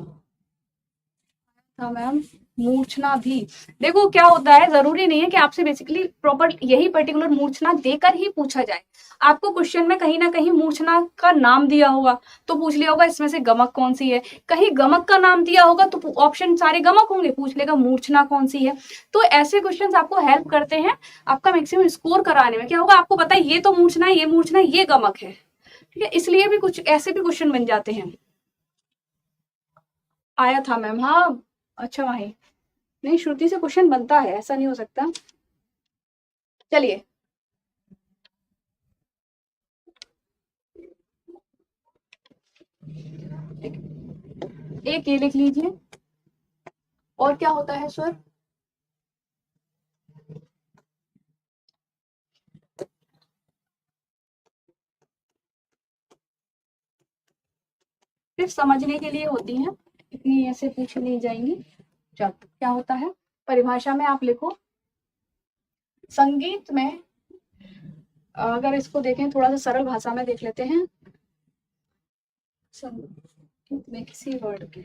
हाँ मैम, मूर्छना भी, देखो क्या होता है, जरूरी नहीं है कि आपसे बेसिकली प्रॉपर यही पर्टिकुलर मूर्छना देकर ही पूछा जाए। आपको क्वेश्चन में कहीं ना कहीं मूर्छना का नाम दिया होगा तो पूछ लिया होगा इसमें से गमक कौन सी है, कहीं गमक का नाम दिया होगा तो ऑप्शन सारे गमक होंगे, पूछ लेगा मूर्छना कौन सी है। तो ऐसे क्वेश्चन आपको हेल्प करते हैं आपका मैक्सिमम स्कोर कराने में। क्या होगा, आपको पता है ये तो मूर्छना है, ये मूर्छना है, ये गमक है, ठीक है, इसलिए भी कुछ ऐसे भी क्वेश्चन बन जाते हैं। आया था मैम, हाँ। अच्छा वही, नहीं श्रुति से क्वेश्चन बनता है, ऐसा नहीं हो सकता। चलिए, एक ये लिख लीजिए, और क्या होता है स्वर, सिर्फ समझने के लिए होती हैं, इतनी ऐसे पूछ नहीं जाएंगी। जब क्या होता है, परिभाषा में आप लिखो, संगीत में, अगर इसको देखें थोड़ा सा सरल भाषा में देख लेते हैं, संगीत में किसी वर्ड के,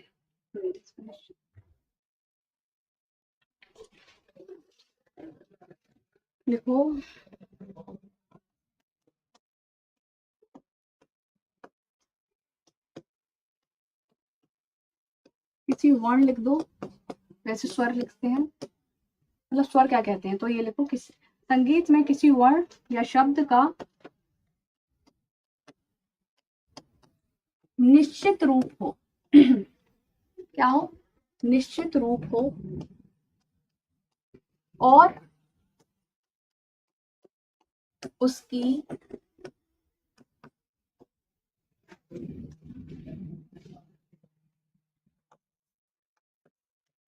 लिखो, किसी वर्ण लिख दो, वैसे स्वर लिखते हैं, मतलब स्वर क्या कहते हैं, तो ये लिखो, किसी संगीत में किसी वर्ण या शब्द का निश्चित रूप हो क्या हो, निश्चित रूप हो, और उसकी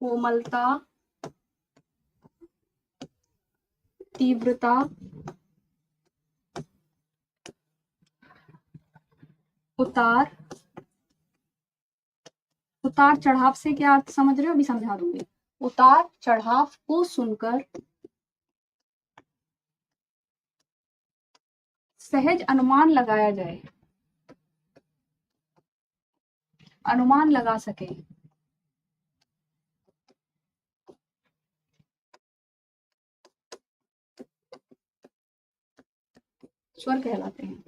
कोमलता, तीव्रता, उतार, उतार चढ़ाव से क्या अर्थ समझ रहे हो, अभी समझा दूंगी। उतार चढ़ाव को सुनकर सहज अनुमान लगाया जाए, अनुमान लगा सके, स्वर कहलाते हैं।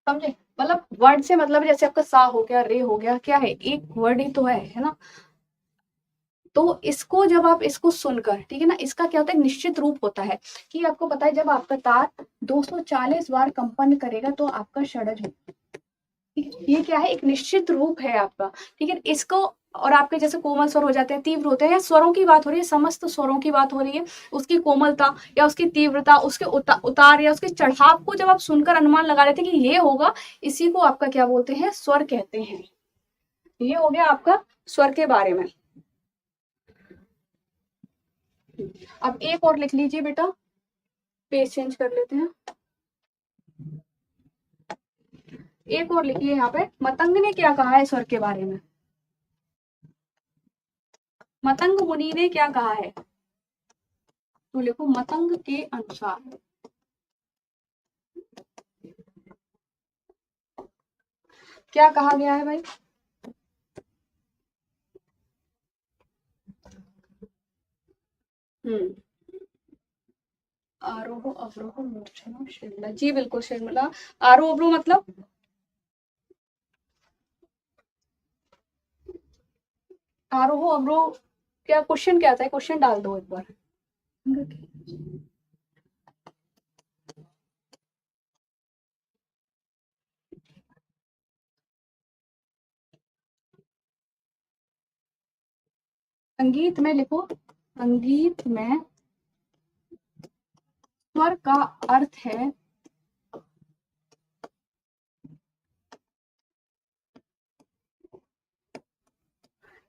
समझे? मतलब वर्ड से मतलब जैसे आपका सा हो गया, रे हो गया, क्या है, एक वर्ड ही तो है ना? तो इसको जब आप इसको सुनकर, ठीक है ना, इसका क्या होता है, निश्चित रूप होता है कि आपको पता है जब आपका तार 240 बार कंपन करेगा तो आपका षडज हो। ये क्या है, एक निश्चित रूप है आपका, ठीक है। इसको और आपके जैसे कोमल स्वर हो जाते हैं, तीव्र होते हैं, या स्वरों की बात हो रही है, समस्त स्वरों की बात हो रही है, उसकी कोमलता या उसकी तीव्रता, उसके उतार या उसके चढ़ाव को जब आप सुनकर अनुमान लगा लेते हैं कि ये होगा, इसी को आपका क्या बोलते हैं, स्वर कहते हैं। ये हो गया आपका स्वर के बारे में। अब एक और लिख लीजिए बेटा, पेज चेंज कर लेते हैं। एक और लिखिए यहाँ पे, मतंग ने क्या कहा है स्वर के बारे में। मतंग मुनि ने क्या कहा है, तो लिखो मतंग के अनुसार। क्या कहा गया है भाई, आरोह अवरोह मूर्छना शिमला, जी बिल्कुल शिमला। आरोह अवरोह मतलब, आरोह अवरोह, क्या क्वेश्चन क्या था, क्वेश्चन डाल दो एक बार। संगीत में लिखो, संगीत में स्वर का अर्थ है,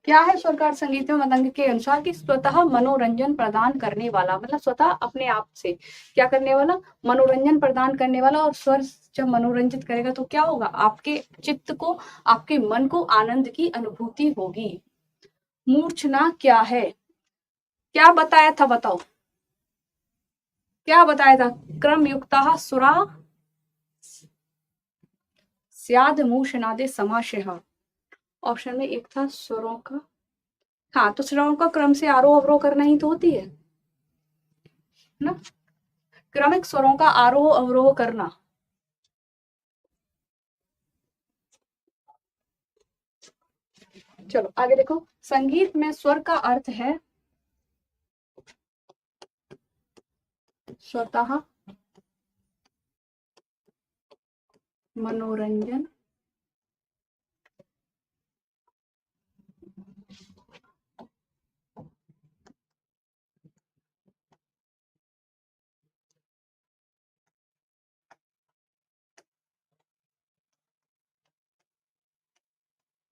क्या है स्वर का अर्थ संगीत में मतंग के अनुसार, कि स्वतः मनोरंजन प्रदान करने वाला, मतलब स्वतः अपने आप से क्या करने वाला, मनोरंजन प्रदान करने वाला। और स्वर जब मनोरंजित करेगा तो क्या होगा, आपके चित्त को, आपके मन को आनंद की अनुभूति होगी। मूर्छना क्या है, क्या बताया था, बताओ क्या बताया था, क्रम युक्ता सुरा स्याद मूषणादे समाशय। ऑप्शन में एक था स्वरों का, हाँ, तो स्वरों का क्रम से आरोह अवरोह करना ही तो होती है ना, क्रमिक स्वरों का आरोह अवरोह करना। चलो आगे देखो, संगीत में स्वर का अर्थ है स्वतः मनोरंजन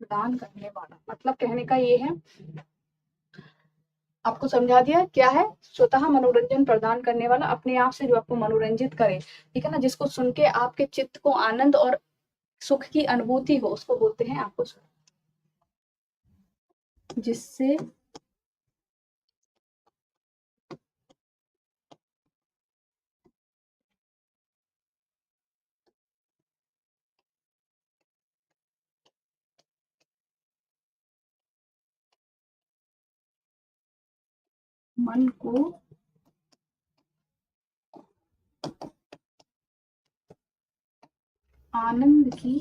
प्रदान करने वाला, मतलब कहने का ये है, आपको समझा दिया क्या है, स्वतः मनोरंजन प्रदान करने वाला, अपने आप से जो आपको मनोरंजित करे, ठीक है ना, जिसको सुन के आपके चित्त को आनंद और सुख की अनुभूति हो, उसको बोलते हैं आपको, जिससे मन को आनंद की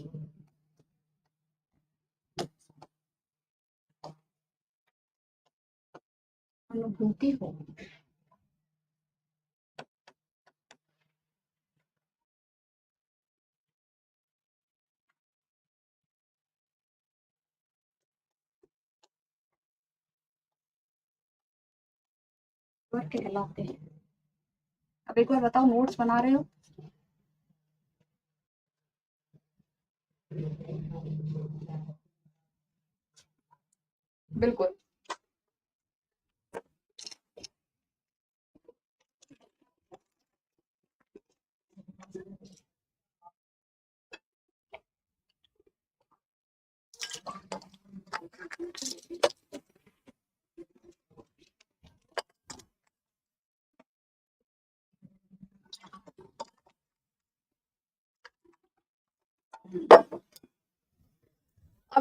अनुभूति हो। स्वर कहलाते हैं। अब एक बार बताओ, नोट्स बना रहे हो? बिल्कुल।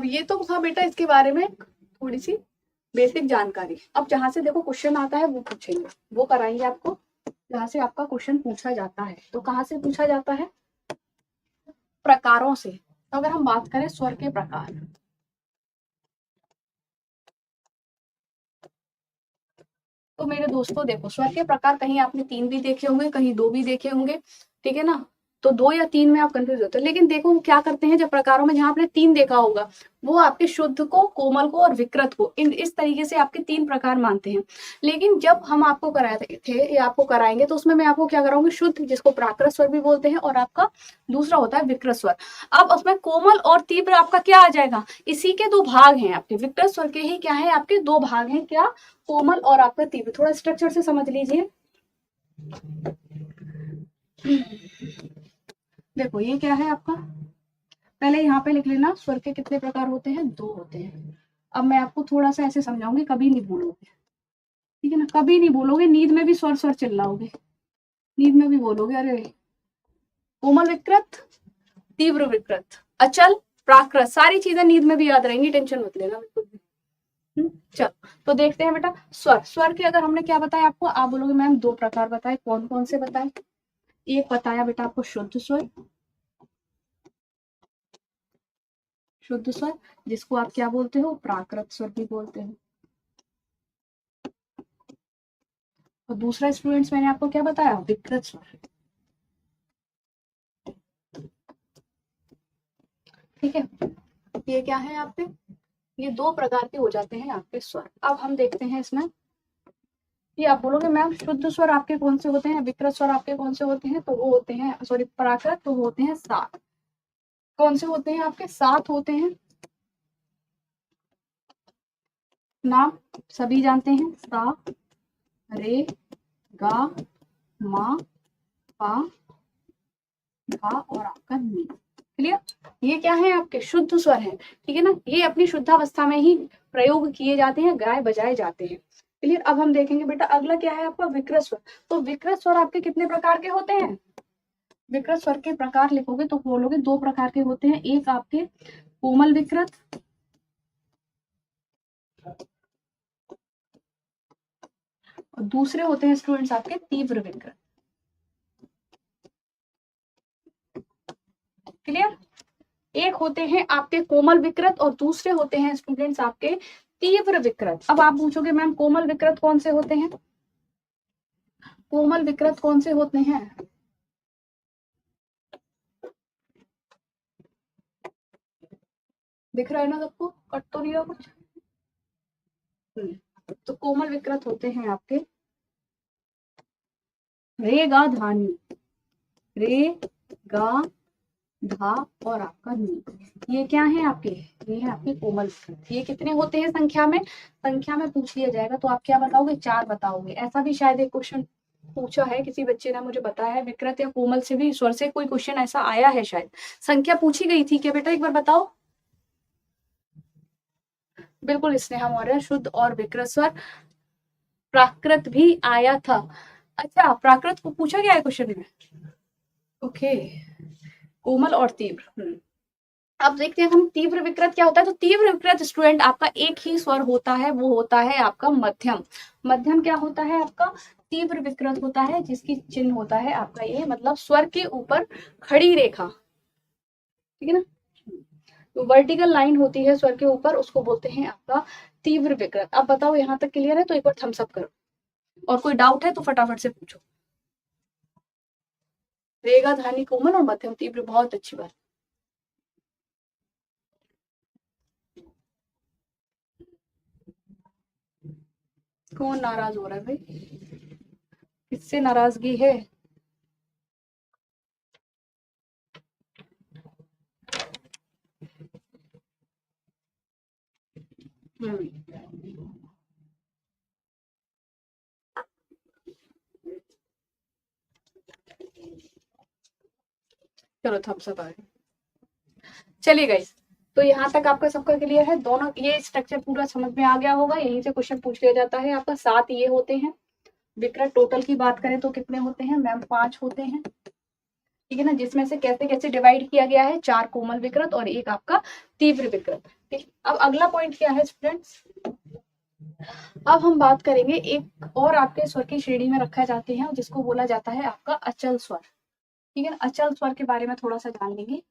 अब ये तो था बेटा इसके बारे में थोड़ी सी बेसिक जानकारी। अब जहां से देखो क्वेश्चन आता है वो पूछेंगे, वो कराएंगे आपको जहां से आपका क्वेश्चन पूछा जाता है। तो कहाँ से पूछा जाता है? प्रकारों से। तो अगर हम बात करें स्वर के प्रकार, तो मेरे दोस्तों देखो स्वर के प्रकार कहीं आपने 3 भी देखे होंगे, कहीं 2 भी देखे होंगे, ठीक है ना। तो 2 या 3 में आप कंफ्यूज होते हो, लेकिन देखो वो क्या करते हैं जब प्रकारों में, जहां आपने 3 देखा होगा वो आपके शुद्ध को, कोमल को और विकृत को इस तरीके से आपके 3 प्रकार मानते हैं। लेकिन जब हम आपको कराए थे या आपको कराएंगे तो उसमें मैं आपको क्या कराऊंगी, शुद्ध जिसको प्राकृत स्वर भी बोलते हैं, और आपका दूसरा होता है विकृत स्वर। अब उसमें कोमल और तीव्र आपका क्या आ जाएगा, इसी के 2 भाग हैं आपके, विकृत स्वर के ही क्या है आपके 2 भाग हैं, क्या, कोमल और आपका तीव्र। थोड़ा स्ट्रक्चर से समझ लीजिए। देखो ये क्या है आपका, पहले यहाँ पे लिख लेना स्वर के कितने प्रकार होते हैं, 2 होते हैं। अब मैं आपको थोड़ा सा ऐसे समझाऊंगी, कभी नहीं भूलोगे, ठीक है ना, कभी नहीं बोलोगे, नींद में भी स्वर स्वर चिल्लाओगे, नींद में भी बोलोगे अरे कोमल विकृत, तीव्र विकृत, अचल, प्राकृत, सारी चीजें नींद में भी याद रहेंगी, टेंशन मत लेना बिल्कुल भी। चलो तो देखते हैं बेटा स्वर। स्वर के अगर हमने क्या बताया आपको, आप बोलोगे मैम 2 प्रकार बताए, कौन कौन से बताए? एक बताया बेटा आपको शुद्ध स्वर, शुद्ध स्वर जिसको आप क्या बोलते हो, प्राकृत स्वर भी बोलते हो। और दूसरा स्टूडेंट्स मैंने आपको क्या बताया, विकृत स्वर, ठीक है। ये क्या है आपके, ये 2 प्रकार के हो जाते हैं आपके स्वर। अब हम देखते हैं इसमें, ये आप बोलोगे मैम शुद्ध स्वर आपके कौन से होते हैं, विकृत स्वर आपके कौन से होते हैं, तो वो होते हैं, सॉरी प्राकृत, तो होते हैं 7। कौन से होते हैं आपके, 7 होते हैं। नाम सभी जानते हैं, सा, रे, गा, मा, पा, धा और आपका नी। क्लियर? ये क्या है आपके शुद्ध स्वर है, ठीक है ना, ये अपनी शुद्धावस्था में ही प्रयोग किए जाते हैं, गाए बजाए जाते हैं। क्लियर? अब हम देखेंगे बेटा अगला क्या है आपका, विकृत स्वर। तो विकृत स्वर आपके कितने प्रकार के होते हैं, विकृत स्वर के प्रकार लिखोगे तो बोलोगे 2 प्रकार के होते हैं, एक आपके कोमल विकृत और दूसरे होते हैं स्टूडेंट्स आपके तीव्र विकृत। क्लियर? एक होते हैं आपके कोमल विकृत और दूसरे होते हैं स्टूडेंट्स आपके तीव्र विकृत। अब आप पूछोगे मैम कोमल विकृत कौन से होते हैं, कोमल विकृत कौन से होते हैं, दिख रहा है ना सबको, कट तो नहीं रहा कुछ? तो कोमल विकृत होते हैं आपके रे गा धा नी, रे गा धा और आपका नी, ये क्या है आपके, ये है आपके कोमल विकृत। ये कितने होते हैं संख्या में, संख्या में पूछ लिया जाएगा तो आप क्या बताओगे, 4 बताओगे। ऐसा भी शायद एक क्वेश्चन पूछा है, किसी बच्चे ने मुझे बताया है, विकृत या कोमल से भी स्वर से कोई क्वेश्चन ऐसा आया है, शायद संख्या पूछी गई थी क्या बेटा, एक बार बताओ। बिल्कुल स्नेहा मौर्य, शुद्ध और विकृत स्वर, प्राकृत भी आया था। अच्छा प्राकृत को पूछा गया है क्वेश्चन में, ओके, कोमल और तीव्र। अब देखते हैं हम तीव्र विकृत क्या होता है। तो तीव्र विकृत स्टूडेंट आपका एक ही स्वर होता है, वो होता है आपका मध्यम। मध्यम क्या होता है आपका, तीव्र विकृत होता है जिसकी चिन्ह होता है आपका ये, मतलब स्वर के ऊपर खड़ी रेखा, ठीक है ना, तो वर्टिकल लाइन होती है स्वर के ऊपर, उसको बोलते हैं आपका तीव्र विकृत। अब बताओ यहाँ तक क्लियर है, तो एक बार थम्स अप करो, और कोई डाउट है तो फटाफट से पूछो। रेगा धानी कोमल और मध्यम तीव्र, बहुत अच्छी बात। कौन नाराज हो रहा है भाई, किससे नाराजगी है? चलो थम्स अप आ गए। चलिए गाइस, तो यहाँ तक आपका सबका क्लियर है, दोनों ये स्ट्रक्चर पूरा समझ में आ गया होगा। यहीं से क्वेश्चन पूछ लिया जाता है आपका। 7 ये होते हैं। विकृत टोटल की बात करें तो कितने होते हैं मैम, 5 होते हैं। ठीक है ना, जिसमें से कैसे कैसे डिवाइड किया गया है, 4 कोमल विकृत और 1 आपका तीव्र विकृत। ठीक, अब अगला पॉइंट क्या है स्टूडेंट्स, अब हम बात करेंगे एक और आपके स्वर की श्रेणी में रखा जाते हैं जिसको बोला जाता है आपका अचल स्वर। ठीक है ना, अचल स्वर के बारे में थोड़ा सा जान लेंगे।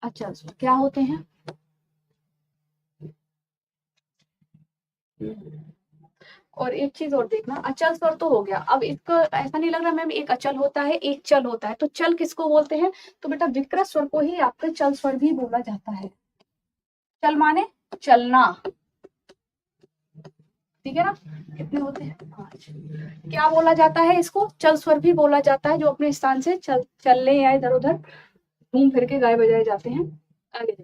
अचल स्वर क्या होते हैं, और एक चीज और देखना, अचल स्वर तो हो गया, अब इसको ऐसा नहीं लग रहा मैम एक अचल होता है एक चल होता है, तो चल किसको बोलते हैं, तो बेटा विकृत स्वर को ही आपका चल स्वर भी बोला जाता है। चल माने चलना, ठीक है ना, कितने होते हैं 5। क्या बोला जाता है इसको, चल स्वर भी बोला जाता है, जो अपने स्थान से चलने या इधर उधर घूम फिर के गाए बजाए जाते हैं। आगे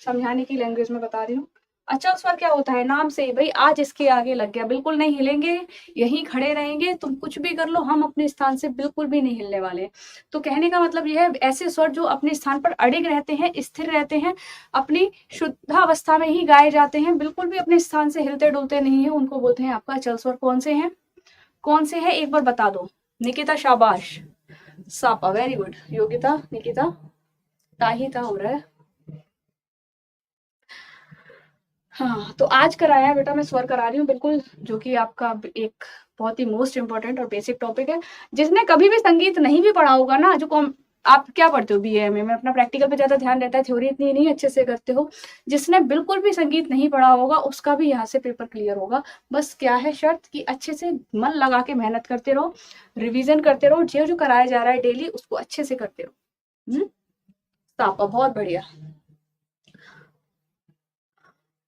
समझाने की लैंग्वेज में बता रही हूँ। अचल स्वर क्या होता है, नाम से ही भाई आज इसके आगे लग गया, बिल्कुल नहीं हिलेंगे, यहीं खड़े रहेंगे, तुम कुछ भी कर लो, हम अपने स्थान से बिल्कुल भी नहीं हिलने वाले। तो कहने का मतलब यह है, ऐसे स्वर जो अपने स्थान पर अड़िग रहते हैं, स्थिर रहते हैं, अपनी शुद्धावस्था में ही गाए जाते हैं, बिल्कुल भी अपने स्थान से हिलते डुलते नहीं है, उनको बोलते हैं आपका अचल स्वर। कौन से हैं, कौन से हैं एक बार बता दो। निकिता शाबाश, सापा वेरी गुड, योगिता निकिता ताहिता हो रहा है। हाँ, तो आज कराया बेटा मैं स्वर करा रही हूँ बिल्कुल, जो कि आपका एक बहुत ही मोस्ट इम्पोर्टेंट और बेसिक टॉपिक है। जिसने कभी भी संगीत नहीं भी पढ़ा होगा ना, जो आप क्या पढ़ते हो बीए में अपना प्रैक्टिकल पे ज्यादा ध्यान रहता है, थ्योरी इतनी नहीं अच्छे से करते हो, जिसने बिल्कुल भी संगीत नहीं पढ़ा होगा उसका भी यहाँ से पेपर क्लियर होगा। बस क्या है शर्त कि अच्छे से मन लगा के मेहनत करते रहो, रिविजन करते रहो, जो जो कराया जा रहा है डेली उसको अच्छे से करते रहो। सापा बहुत बढ़िया।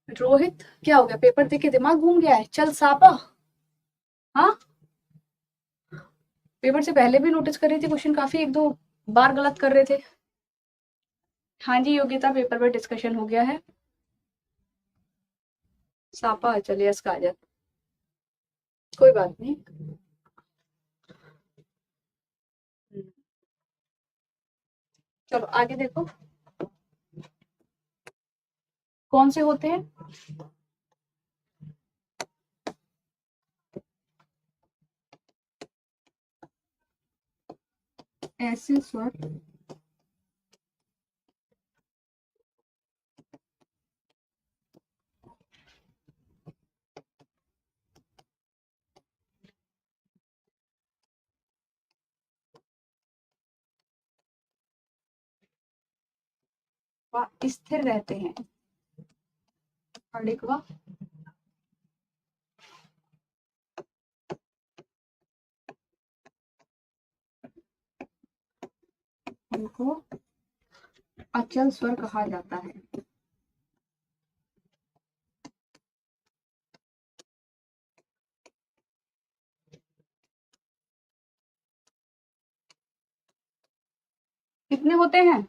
रोहित क्या हो गया, पेपर देख के दिमाग घूम गया है, चल सापा। हाँ, पेपर से पहले भी नोटिस कर रही थी, क्वेश्चन काफी 1-2 बार गलत कर रहे थे। हाँ जी योगिता, पेपर पर डिस्कशन हो गया है। सापा चलिए इसका आ जाए, कोई बात नहीं। चलो आगे देखो, कौन से होते हैं, ऐसे स्वर स्थिर रहते हैं, अड़िकवा उनको अचल स्वर कहा जाता है। कितने होते हैं,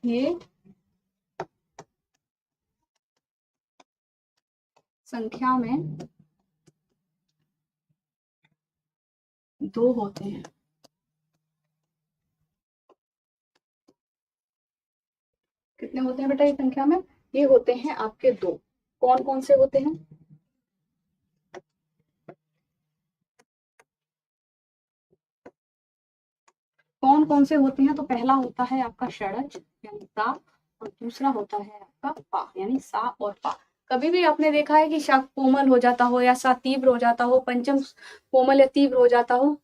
ये संख्या में 2 होते हैं। कितने होते हैं बेटा ये संख्या में, ये होते हैं आपके 2। कौन कौन से होते हैं, कौन कौन से होते हैं, तो पहला होता है आपका षडज यानी सा, और दूसरा होता है आपका पा यानी सा और पा। कभी भी आपने देखा है कि सा कोमल हो जाता हो या सा तीव्र हो जाता हो, पंचम कोमल या तीव्र हो जाता हो।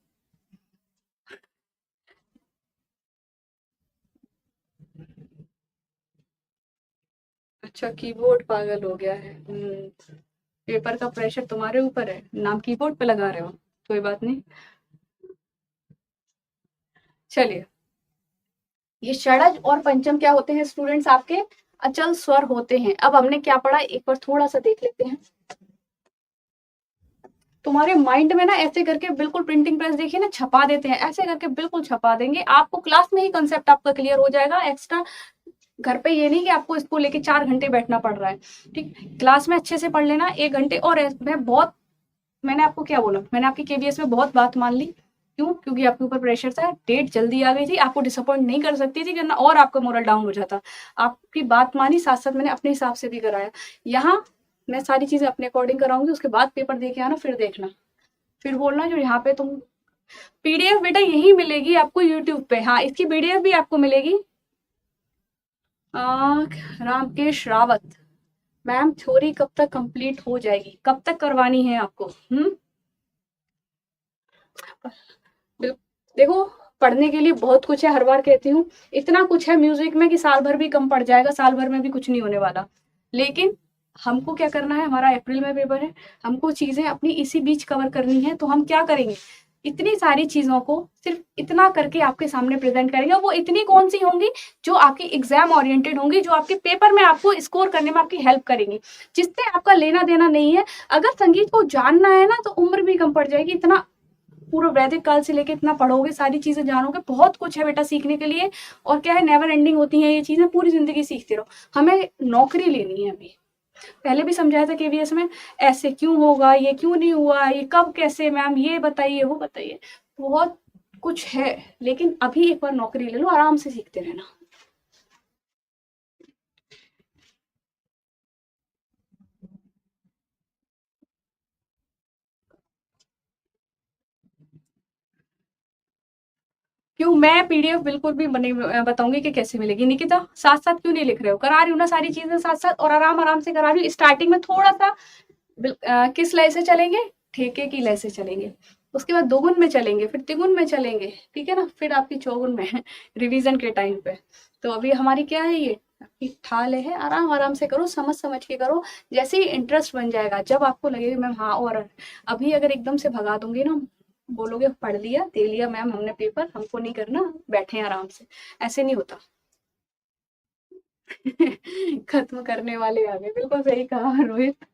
अच्छा कीबोर्ड पागल हो गया है, पेपर का प्रेशर तुम्हारे ऊपर है, नाम कीबोर्ड पे लगा रहे हो, कोई बात नहीं। चलिए, ये षडज और पंचम क्या होते हैं स्टूडेंट्स, आपके अचल स्वर होते हैं। अब हमने क्या पढ़ा एक बार थोड़ा सा देख लेते हैं। तुम्हारे माइंड में ना ऐसे करके बिल्कुल प्रिंटिंग प्रेस देखिए ना छपा देते हैं, ऐसे करके बिल्कुल छपा देंगे, आपको क्लास में ही कंसेप्ट आपका क्लियर हो जाएगा। एक्स्ट्रा घर पे ये नहीं कि आपको इसको लेके 4 घंटे बैठना पड़ रहा है। ठीक, क्लास में अच्छे से पढ़ लेना 1 घंटे। और मैं बहुत, मैंने आपको क्या बोला, मैंने आपकी केवीएस में बहुत बात मान ली, क्यों? क्योंकि आपके ऊपर प्रेशर था, डेट जल्दी आ गई थी, आपको डिसअपॉइंट नहीं कर सकती थी, वरना और आपका मोरल डाउन हो जाता। आपकी बात मानी, साथ-साथ मैंने अपने हिसाब से भी कराया। यहाँ मैं सारी चीज़ें अपने अकॉर्डिंग कराऊँगी, उसके बाद पेपर दे के आना, फिर देखना। फिर बोलना जो यहाँ पे तुम पीडीएफ बेटा यही मिलेगी आपको यूट्यूब पे। हाँ, इसकी पीडीएफ भी आपको मिलेगी। रामकेश रावत, मैम थ्योरी कब तक कंप्लीट हो जाएगी? कब तक करवानी है आपको? देखो, पढ़ने के लिए बहुत कुछ है, हर बार कहती हूँ। इतना कुछ है म्यूजिक में कि साल भर भी कम पड़ जाएगा, साल भर में भी कुछ नहीं होने वाला। लेकिन हमको क्या करना है, हमारा अप्रैल में पेपर है, हमको चीजें अपनी इसी बीच कवर करनी है। तो हम क्या करेंगे, इतनी सारी चीजों को सिर्फ इतना करके आपके सामने प्रेजेंट करेंगे। वो इतनी कौन सी होंगी जो आपकी एग्जाम ओरिएंटेड होंगी, जो आपके पेपर में आपको स्कोर करने में आपकी हेल्प करेंगी, जिससे आपका लेना देना नहीं है। अगर संगीत को जानना है ना, तो उम्र भी कम पड़ जाएगी। इतना पूरा वैदिक काल से लेके इतना पढ़ोगे, सारी चीजें जानोगे, बहुत कुछ है बेटा सीखने के लिए। और क्या है, नेवर एंडिंग होती है ये चीजें, पूरी जिंदगी सीखते रहो। हमें नौकरी लेनी है अभी। पहले भी समझाया था केवीएस में, ऐसे क्यों होगा, ये क्यों नहीं हुआ, ये कब कैसे मैम, ये बताइए वो बताइए, बहुत कुछ है। लेकिन अभी एक बार नौकरी ले लो, आराम से सीखते रहना। क्यों? मैं पीडीएफ बिल्कुल भी नहीं बताऊंगी कि कैसे मिलेगी। निकिता, साथ साथ क्यों नहीं लिख रहे हो? करा रही हूँ ना सारी चीजें साथ साथ, और आराम आराम से करा रही हूँ। स्टार्टिंग में थोड़ा सा किस लय से चलेंगे, ठेके की लय से चलेंगे, उसके बाद दोगुन में चलेंगे, फिर तिगुन में चलेंगे, ठीक है ना, फिर आपकी चौगुन में रिवीजन के टाइम पे। तो अभी हमारी क्या है, ये आपकी ठाल है, आराम आराम से करो, समझ समझ के करो। जैसे ही इंटरेस्ट बन जाएगा, जब आपको लगेगा मैम हाँ, और अभी अगर एकदम से भगा दूंगी ना, बोलोगे पढ़ लिया दे लिया मैम हमने पेपर, हमको नहीं करना, बैठे आराम से, ऐसे नहीं होता। खत्म करने वाले आ गए, बिल्कुल सही कहा रोहित।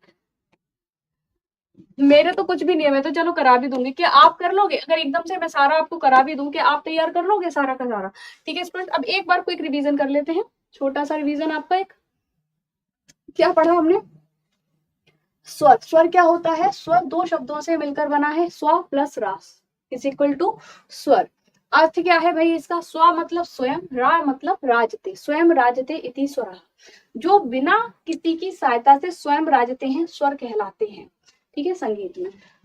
मेरे तो कुछ भी नहीं है, मैं तो चलो करा भी दूंगी। क्या आप कर लोगे? अगर एकदम से मैं सारा आपको करा भी दूं, क्या आप तैयार कर लोगे सारा का सारा? ठीक है स्टूडेंट, अब एक बार क्विक रिवीजन कर लेते हैं, छोटा सा रिवीजन आपका। एक क्या पढ़ा हमने? स्वर। स्वर क्या होता है? स्वर दो शब्दों से मिलकर बना है, स्व प्लस रास इज इक्वल टू स्वर। अर्थ क्या है भाई इसका? स्व मतलब स्वयं, रा मतलब राजते, स्वयं राजते इति स्वर। जो बिना किसी की सहायता से स्वयं राजते हैं, स्वर कहलाते हैं। ठीक है।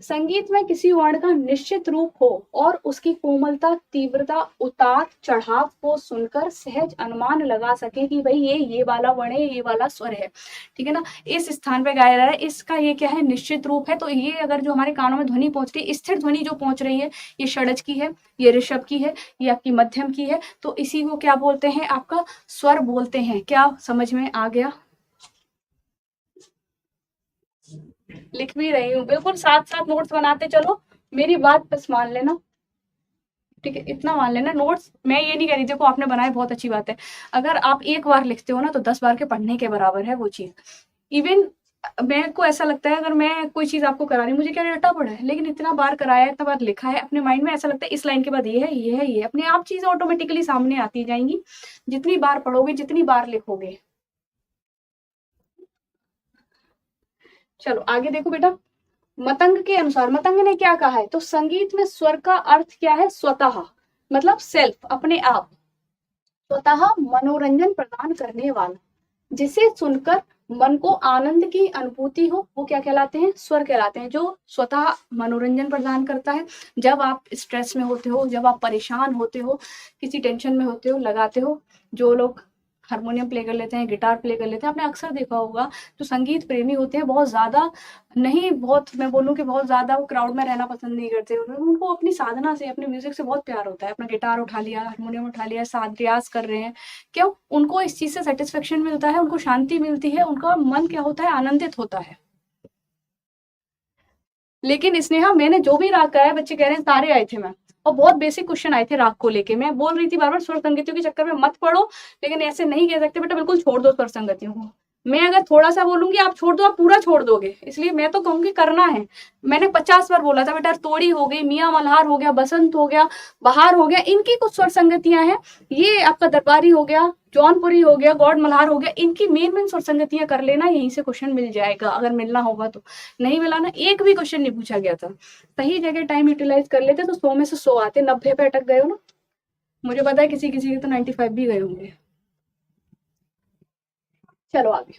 संगीत में किसी वर्ण का निश्चित रूप हो और उसकी कोमलता, तीव्रता, उतार चढ़ाव को सुनकर सहज अनुमान लगा सके कि भाई ये वाला वर्ण है, ये वाला स्वर है, ठीक है ना, इस स्थान पे गाया जा रहा है, इसका ये क्या है, निश्चित रूप है। तो ये अगर जो हमारे कानों में ध्वनि पहुंच रही है, स्थिर ध्वनि जो पहुंच रही है, ये षडज की है, ये ऋषभ की है, ये आपकी मध्यम की है, तो इसी को क्या बोलते हैं? आपका स्वर बोलते हैं। क्या समझ में आ गया? लिख भी रही हूँ, बिल्कुल साथ साथ नोट्स बनाते चलो, मेरी बात बस मान लेना, ठीक है, इतना मान लेना। नोट्स मैं ये नहीं कह रही, देखो आपने बनाए बहुत अच्छी बात है, अगर आप एक बार लिखते हो ना, तो 10 बार के पढ़ने के बराबर है वो चीज। इवन मेरे को ऐसा लगता है, अगर मैं कोई चीज आपको करा रही हूँ, मुझे क्या रटा पड़ा है, लेकिन इतना बार कराया है, इतना बार लिखा है, अपने माइंड में ऐसा लगता है इस लाइन के बाद ये है, ये है, ये, अपने आप चीजें ऑटोमेटिकली सामने आती जाएंगी, जितनी बार पढ़ोगे, जितनी बार लिखोगे। चलो आगे देखो बेटा, मतंग के अनुसार, मतंग ने क्या कहा है, तो संगीत में स्वर का अर्थ क्या है? स्वतः, मतलब सेल्फ, अपने आप, स्वतः मनोरंजन प्रदान करने वाला, जिसे सुनकर मन को आनंद की अनुभूति हो, वो क्या कहलाते हैं? स्वर कहलाते हैं। जो स्वतः मनोरंजन प्रदान करता है, जब आप स्ट्रेस में होते हो, जब आप परेशान होते हो, किसी टेंशन में होते हो, लगाते हो। जो लोग हारमोनियम प्ले कर लेते हैं, गिटार प्ले कर लेते हैं, आपने अक्सर देखा होगा, जो संगीत प्रेमी होते हैं, बहुत ज्यादा नहीं, बहुत मैं बोलूँ कि बहुत ज्यादा वो क्राउड में रहना पसंद नहीं करते। उनको अपनी साधना से, अपने म्यूजिक से बहुत प्यार होता है। अपना गिटार उठा लिया, हारमोनियम उठा लिया, साथ रियाज कर रहे हैं, क्यों? उनको इस चीज से सेटिस्फेक्शन मिलता है, उनको शांति मिलती है, उनका मन क्या होता है? आनंदित होता है। लेकिन स्नेहा, मैंने जो भी राग कराया, बच्चे कह रहे हैं सारे आए थे मैम, और बहुत बेसिक क्वेश्चन आए थे राग को लेके। मैं बोल रही थी बार बार स्वर संगतियों के चक्कर में मत पड़ो, लेकिन ऐसे नहीं कह सकते बेटा, बिल्कुल छोड़ दो स्वर संगतियों को। मैं अगर थोड़ा सा बोलूंगी आप छोड़ दो, आप पूरा छोड़ दोगे, इसलिए मैं तो कहूंगी करना है। मैंने 50 बार बोला था बेटा, तोड़ी हो गई, मियाँ मल्हार हो गया, बसंत हो गया, बहार हो गया, इनकी कुछ स्वर संगतियां हैं, ये आपका दरबारी हो गया, जौनपुरी हो गया, गौड़ मल्हार हो गया, इनकी मेन मेन स्वर संगतियां कर लेना, यहीं से क्वेश्चन मिल जाएगा अगर मिलना होगा तो। नहीं मिला ना, एक भी क्वेश्चन नहीं पूछा गया था। सही जगह टाइम यूटिलाइज कर लेते तो 100 में से 100 आते, 90 पे अटक गए हो ना। मुझे पता है किसी किसी के तो 95 भी गए होंगे। चलो आगे,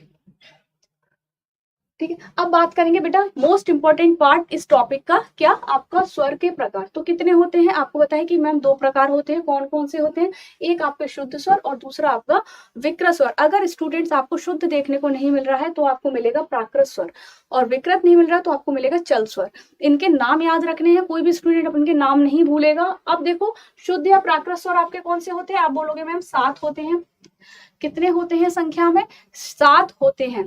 ठीक है। अब बात करेंगे बेटा मोस्ट इंपॉर्टेंट पार्ट इस टॉपिक का, क्या आपका स्वर के प्रकार। तो कितने होते हैं आपको बताया कि मैम 2 प्रकार होते हैं, कौन कौन से होते हैं, एक आपका शुद्ध स्वर और दूसरा आपका विकृत स्वर। अगर स्टूडेंट्स आपको शुद्ध देखने को नहीं मिल रहा है तो आपको मिलेगा प्राकृत स्वर, और विकृत नहीं मिल रहा तो आपको मिलेगा चल स्वर। इनके नाम याद रखने हैं, कोई भी स्टूडेंट अपन के नाम नहीं भूलेगा। अब देखो शुद्ध या प्राकृत स्वर आपके कौन से होते हैं, आप बोलोगे मैम 7 होते हैं। कितने होते हैं संख्या में, 7 होते हैं।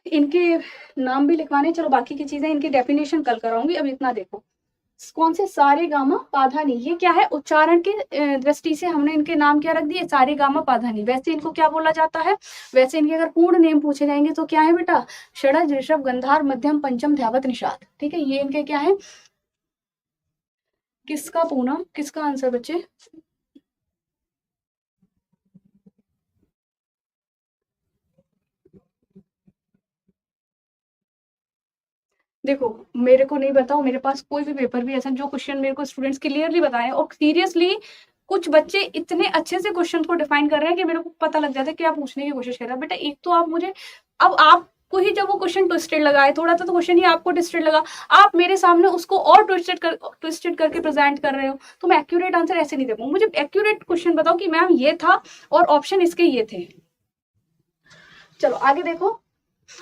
इनके नाम भी लिखवाने, चलो बाकी की चीजें इनकी डेफिनेशन कल कराऊंगी, अब इतना देखो कौन से सारे गामा पाधानी, ये क्या है उच्चारण की दृष्टि से हमने इनके नाम क्या रख दिए, सारे गामा पाधानी। वैसे इनको क्या बोला जाता है, वैसे इनके अगर पूर्ण नेम पूछे जाएंगे तो क्या है बेटा, षडज ऋषभ गंधार मध्यम पंचम ध्यावत निषाद। ठीक है, ये इनके क्या है, किसका पूनम, किसका आंसर बच्चे, देखो मेरे को नहीं बताओ, मेरे पास कोई भी पेपर भी ऐसा जो क्वेश्चन मेरे को स्टूडेंट्स क्लियरली बताए, और सीरियसली कुछ बच्चे इतने अच्छे से क्वेश्चन को डिफाइन कर रहे हैं कि मेरे को पता लग जाता है कि आप पूछने की कोशिश कर रहे हैं। बेटा एक तो आप मुझे, अब आपको ही जब वो क्वेश्चन ट्विस्टेड लगा है, थोड़ा सा तो क्वेश्चन ही आपको ट्विस्टेड लगा, आप मेरे सामने उसको और ट्विस्टेड करके प्रेजेंट कर रहे हो, तो मैं एक्यूरेट आंसर ऐसे नहीं दे पाऊंगी। मुझे एक्यूरेट क्वेश्चन बताओ कि मैम ये था और ऑप्शन इसके ये थे। चलो आगे देखो,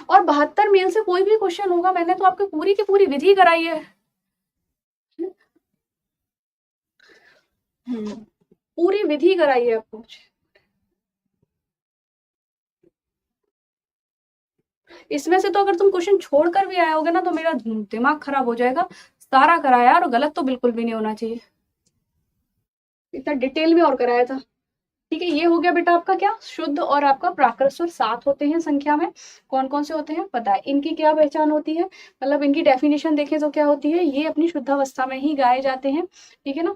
और 72 मेल से कोई भी क्वेश्चन होगा, मैंने तो आपको पूरी की पूरी विधि कराई है। पूरी विधि कराई है आपको। इसमें से तो अगर तुम क्वेश्चन छोड़कर भी आए होगे ना तो मेरा दिमाग खराब हो जाएगा। सारा कराया और गलत तो बिल्कुल भी नहीं होना चाहिए, इतना डिटेल में और कराया था। ठीक है, ये हो गया बेटा आपका क्या, शुद्ध और आपका प्राकृत स्वर 7 होते हैं संख्या में। कौन कौन से होते हैं पता है, इनकी क्या पहचान होती है, मतलब इनकी डेफिनेशन देखें तो क्या होती है, ये अपनी शुद्धावस्था में ही गाए जाते हैं। ठीक है ना,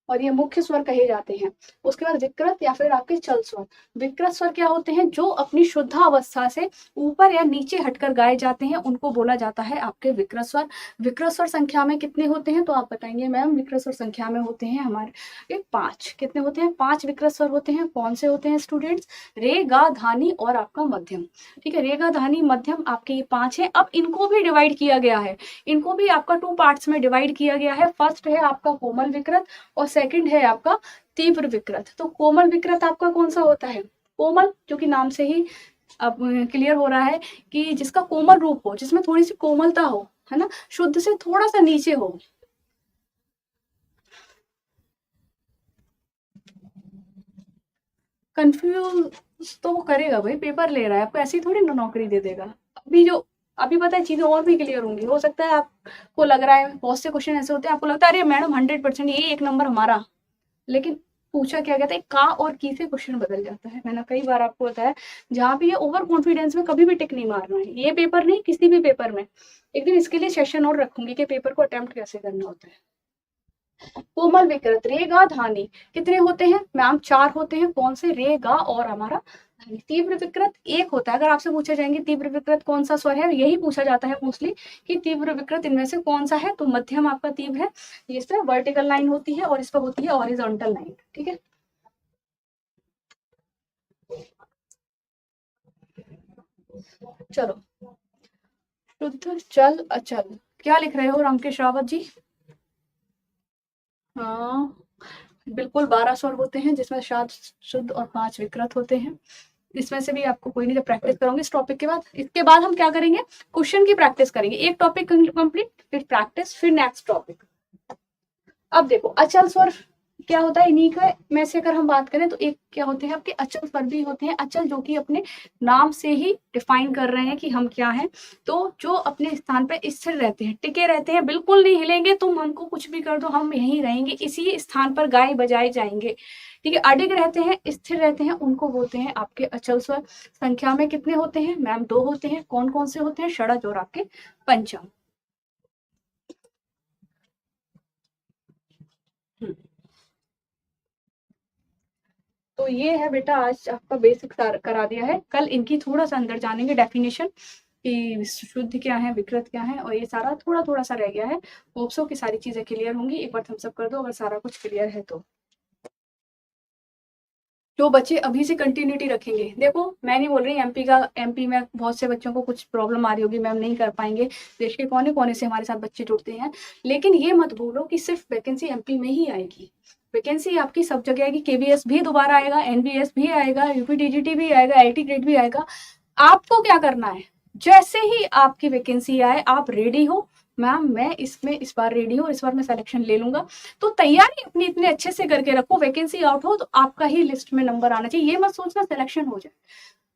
और ये मुख्य स्वर कहे जाते हैं। उसके बाद विकृत या फिर आपके चल स्वर। विकृत स्वर क्या होते हैं, जो अपनी शुद्ध अवस्था से ऊपर या नीचे हटकर गाए जाते हैं, उनको बोला जाता है आपके विकृत स्वर। विकृत स्वर संख्या में कितने होते हैं तो आप बताएंगे मैम, विकृत स्वर संख्या में होते हैं हमारे 5। कितने होते हैं, 5 विकृत स्वर होते हैं। कौन से होते हैं स्टूडेंट्स, रे गा धानी और आपका मध्यम। ठीक है, रे गा धानी मध्यम आपके ये 5 है। अब इनको भी डिवाइड किया गया है, इनको भी आपका 2 पार्ट्स में डिवाइड किया गया है। फर्स्ट है आपका कोमल विकृत और सेकंड है आपका तीव्र विकृत। तो कोमल विकृत आपका कौन सा होता है, कोमल, जो कि नाम से ही अब क्लियर हो रहा है कि जिसका कोमल रूप हो, जिसमें थोड़ी सी कोमलता हो, है ना, शुद्ध से थोड़ा सा नीचे हो। कंफ्यूज तो वो करेगा भाई, पेपर ले रहा है, आपको ऐसी थोड़ी ना नौकरी दे देगा। अभी पता है चीजें और भी क्लियर होंगी। हो सकता है आपको लग रहा है बहुत से क्वेश्चन ऐसे होते हैं, आपको लगता है अरे मैडम 100% ये 1 नंबर हमारा, लेकिन पूछा क्या कहता है, का और की से क्वेश्चन बदल जाता है। मैंने कई बार आपको बताया, जहां भी ये ओवर कॉन्फिडेंस में कभी भी टिक नहीं मारना है, ये पेपर नहीं किसी भी पेपर में। एक दिन इसके लिए सेशन और रखूंगी कि पेपर को अटेम्प्ट कैसे करना होता है। कोमल विकृत रे गा धानी कितने होते हैं मैम, 4 होते हैं। कौन से, रे गा और हमारा धानी। तीव्र विकृत 1 होता है। अगर आपसे पूछे जाएंगे तीव्र विकृत कौन सा स्वर है, यही पूछा जाता है मोस्टली कि तीव्र विकृत इनमें से कौन सा है, तो मध्यम आपका तीव्र है। इस पर वर्टिकल लाइन होती है और इस पर होती है हॉरिजॉन्टल लाइन। ठीक है, चलो शुद्ध चल अचल क्या लिख रहे हो रामकेश रावत जी। हाँ बिल्कुल, 12 स्वर होते हैं जिसमें 7 शुद्ध और 5 विकृत होते हैं। इसमें से भी आपको कोई नहीं, जब प्रैक्टिस करूंगी इस टॉपिक के बाद, इसके बाद हम क्या करेंगे, क्वेश्चन की प्रैक्टिस करेंगे। एक टॉपिक कंप्लीट, फिर प्रैक्टिस, फिर नेक्स्ट टॉपिक। अब देखो अचल स्वर क्या होता है इन्हीं का में से अगर हम बात करें तो एक क्या होते हैं आपके अचल स्वर भी होते हैं, अचल जो कि अपने नाम से ही डिफाइन कर रहे हैं कि हम क्या हैं। तो जो अपने स्थान पे स्थिर रहते हैं, टिके रहते हैं, बिल्कुल नहीं हिलेंगे, तुम हमको कुछ भी कर दो हम यहीं रहेंगे, इसी स्थान पर गाए बजाए जाएंगे। ठीक है, अडिग रहते हैं, स्थिर रहते हैं, उनको बोलते हैं आपके अचल स्वर। संख्या में कितने होते हैं मैम? 2 होते हैं। कौन कौन से होते हैं? षडज और आपके पंचम। तो ये है बेटा आज आपका बेसिक करा दिया है। कल इनकी थोड़ा सा अंदर जानेंगे डेफिनेशन कि शुद्ध क्या है, विकृत क्या है, और ये सारा थोड़ा थोड़ा सा रह गया है। होप सो कि सारी चीजें क्लियर होंगी। एक बार थम्स अप कर दो अगर सारा कुछ क्लियर है तो। जो बच्चे अभी से कंटिन्यूटी रखेंगे, देखो मैं नहीं बोल रही एमपी में बहुत से बच्चों को कुछ प्रॉब्लम आ रही होगी, मैम नहीं कर पाएंगे, देश के कोने कोने से हमारे साथ बच्चे जुड़ते हैं, लेकिन ये मत भूलो कि सिर्फ वैकेंसी एमपी में ही आएगी। वैकेंसी आपकी सब जगह आएगी, केवीएस भी दोबारा आएगा, एनबीएस भी आएगा, यूपीटीजीटी भी आएगा, आईटी ग्रेड भी आएगा। आपको क्या करना है, जैसे ही आपकी वैकेंसी आए आप रेडी हो, मैम मैं इसमें इस बार रेडी हूँ, इस बार मैं सिलेक्शन ले लूंगा, तो तैयारी अपनी इतने अच्छे से करके रखो, वैकेंसी आउट हो तो आपका ही लिस्ट में नंबर आना चाहिए। ये मत सोचना सिलेक्शन हो जाए,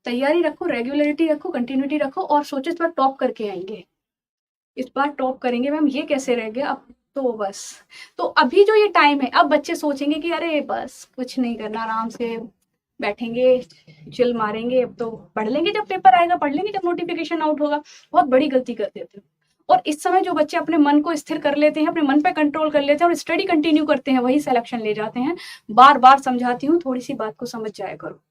तैयारी रखो, रेगुलरिटी रखो, कंटिन्यूटी रखो, और सोचो इस बार टॉप करके आएंगे, इस बार टॉप करेंगे। मैम ये कैसे रह गया अब, तो बस। तो अभी जो ये टाइम है, अब बच्चे सोचेंगे कि अरे बस कुछ नहीं करना, आराम से बैठेंगे, चिल मारेंगे, अब तो पढ़ लेंगे, जब पेपर आएगा पढ़ लेंगे, जब नोटिफिकेशन आउट होगा। बहुत बड़ी गलती कर देते हैं। और इस समय जो बच्चे अपने मन को स्थिर कर लेते हैं, अपने मन पे कंट्रोल कर लेते हैं और स्टडी कंटिन्यू करते हैं, वही सिलेक्शन ले जाते हैं। बार बार समझाती हूँ, थोड़ी सी बात को समझ जाया करो।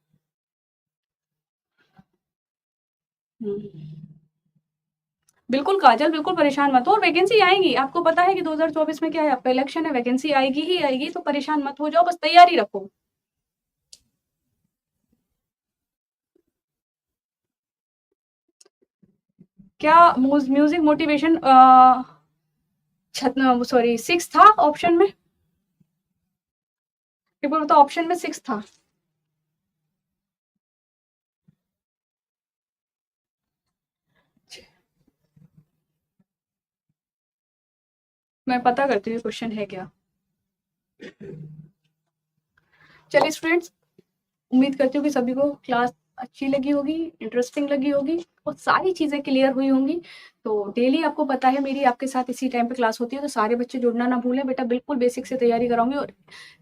बिल्कुल काजल, बिल्कुल परेशान मत हो, और वैकेंसी आएगी। आपको पता है कि 2024 में क्या है, आपका इलेक्शन है, वैकेंसी आएगी ही आएगी, तो परेशान मत हो जाओ, बस तैयारी रखो। क्या म्यूजिक मोटिवेशन सॉरी 6 था ऑप्शन में? पेपर तो ऑप्शन में 6 था। मैं पता करती हूँ क्वेश्चन है क्या। चलिए स्टूडेंट्स, उम्मीद करती हूँ कि सभी को क्लास अच्छी लगी होगी, इंटरेस्टिंग लगी होगी, और सारी चीज़ें क्लियर हुई होंगी। तो डेली आपको पता है मेरी आपके साथ इसी टाइम पे क्लास होती है, तो सारे बच्चे जुड़ना ना भूलें बेटा, बिल्कुल बेसिक से तैयारी कराऊंगी। और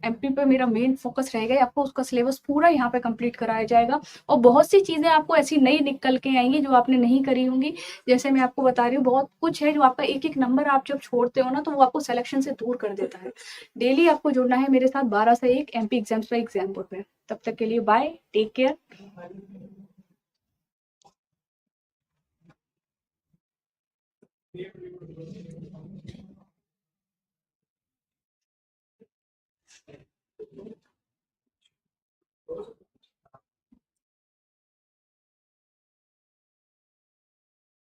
एमपी पे मेरा मेन फोकस रहेगा, आपको उसका सिलेबस पूरा यहाँ पे कंप्लीट कराया जाएगा। और बहुत सी चीज़ें आपको ऐसी नई निकल के आएंगी जो आपने नहीं करी होंगी। जैसे मैं आपको बता रही हूँ, बहुत कुछ है जो आपका एक एक नंबर आप जब छोड़ते हो ना, तो वो आपको सिलेक्शन से दूर कर देता है। डेली आपको जुड़ना है मेरे साथ 12 से 1 एमपी एग्जाम्स पे एग्जाम बोर्ड पे। तब तक के लिए बाय, टेक केयर।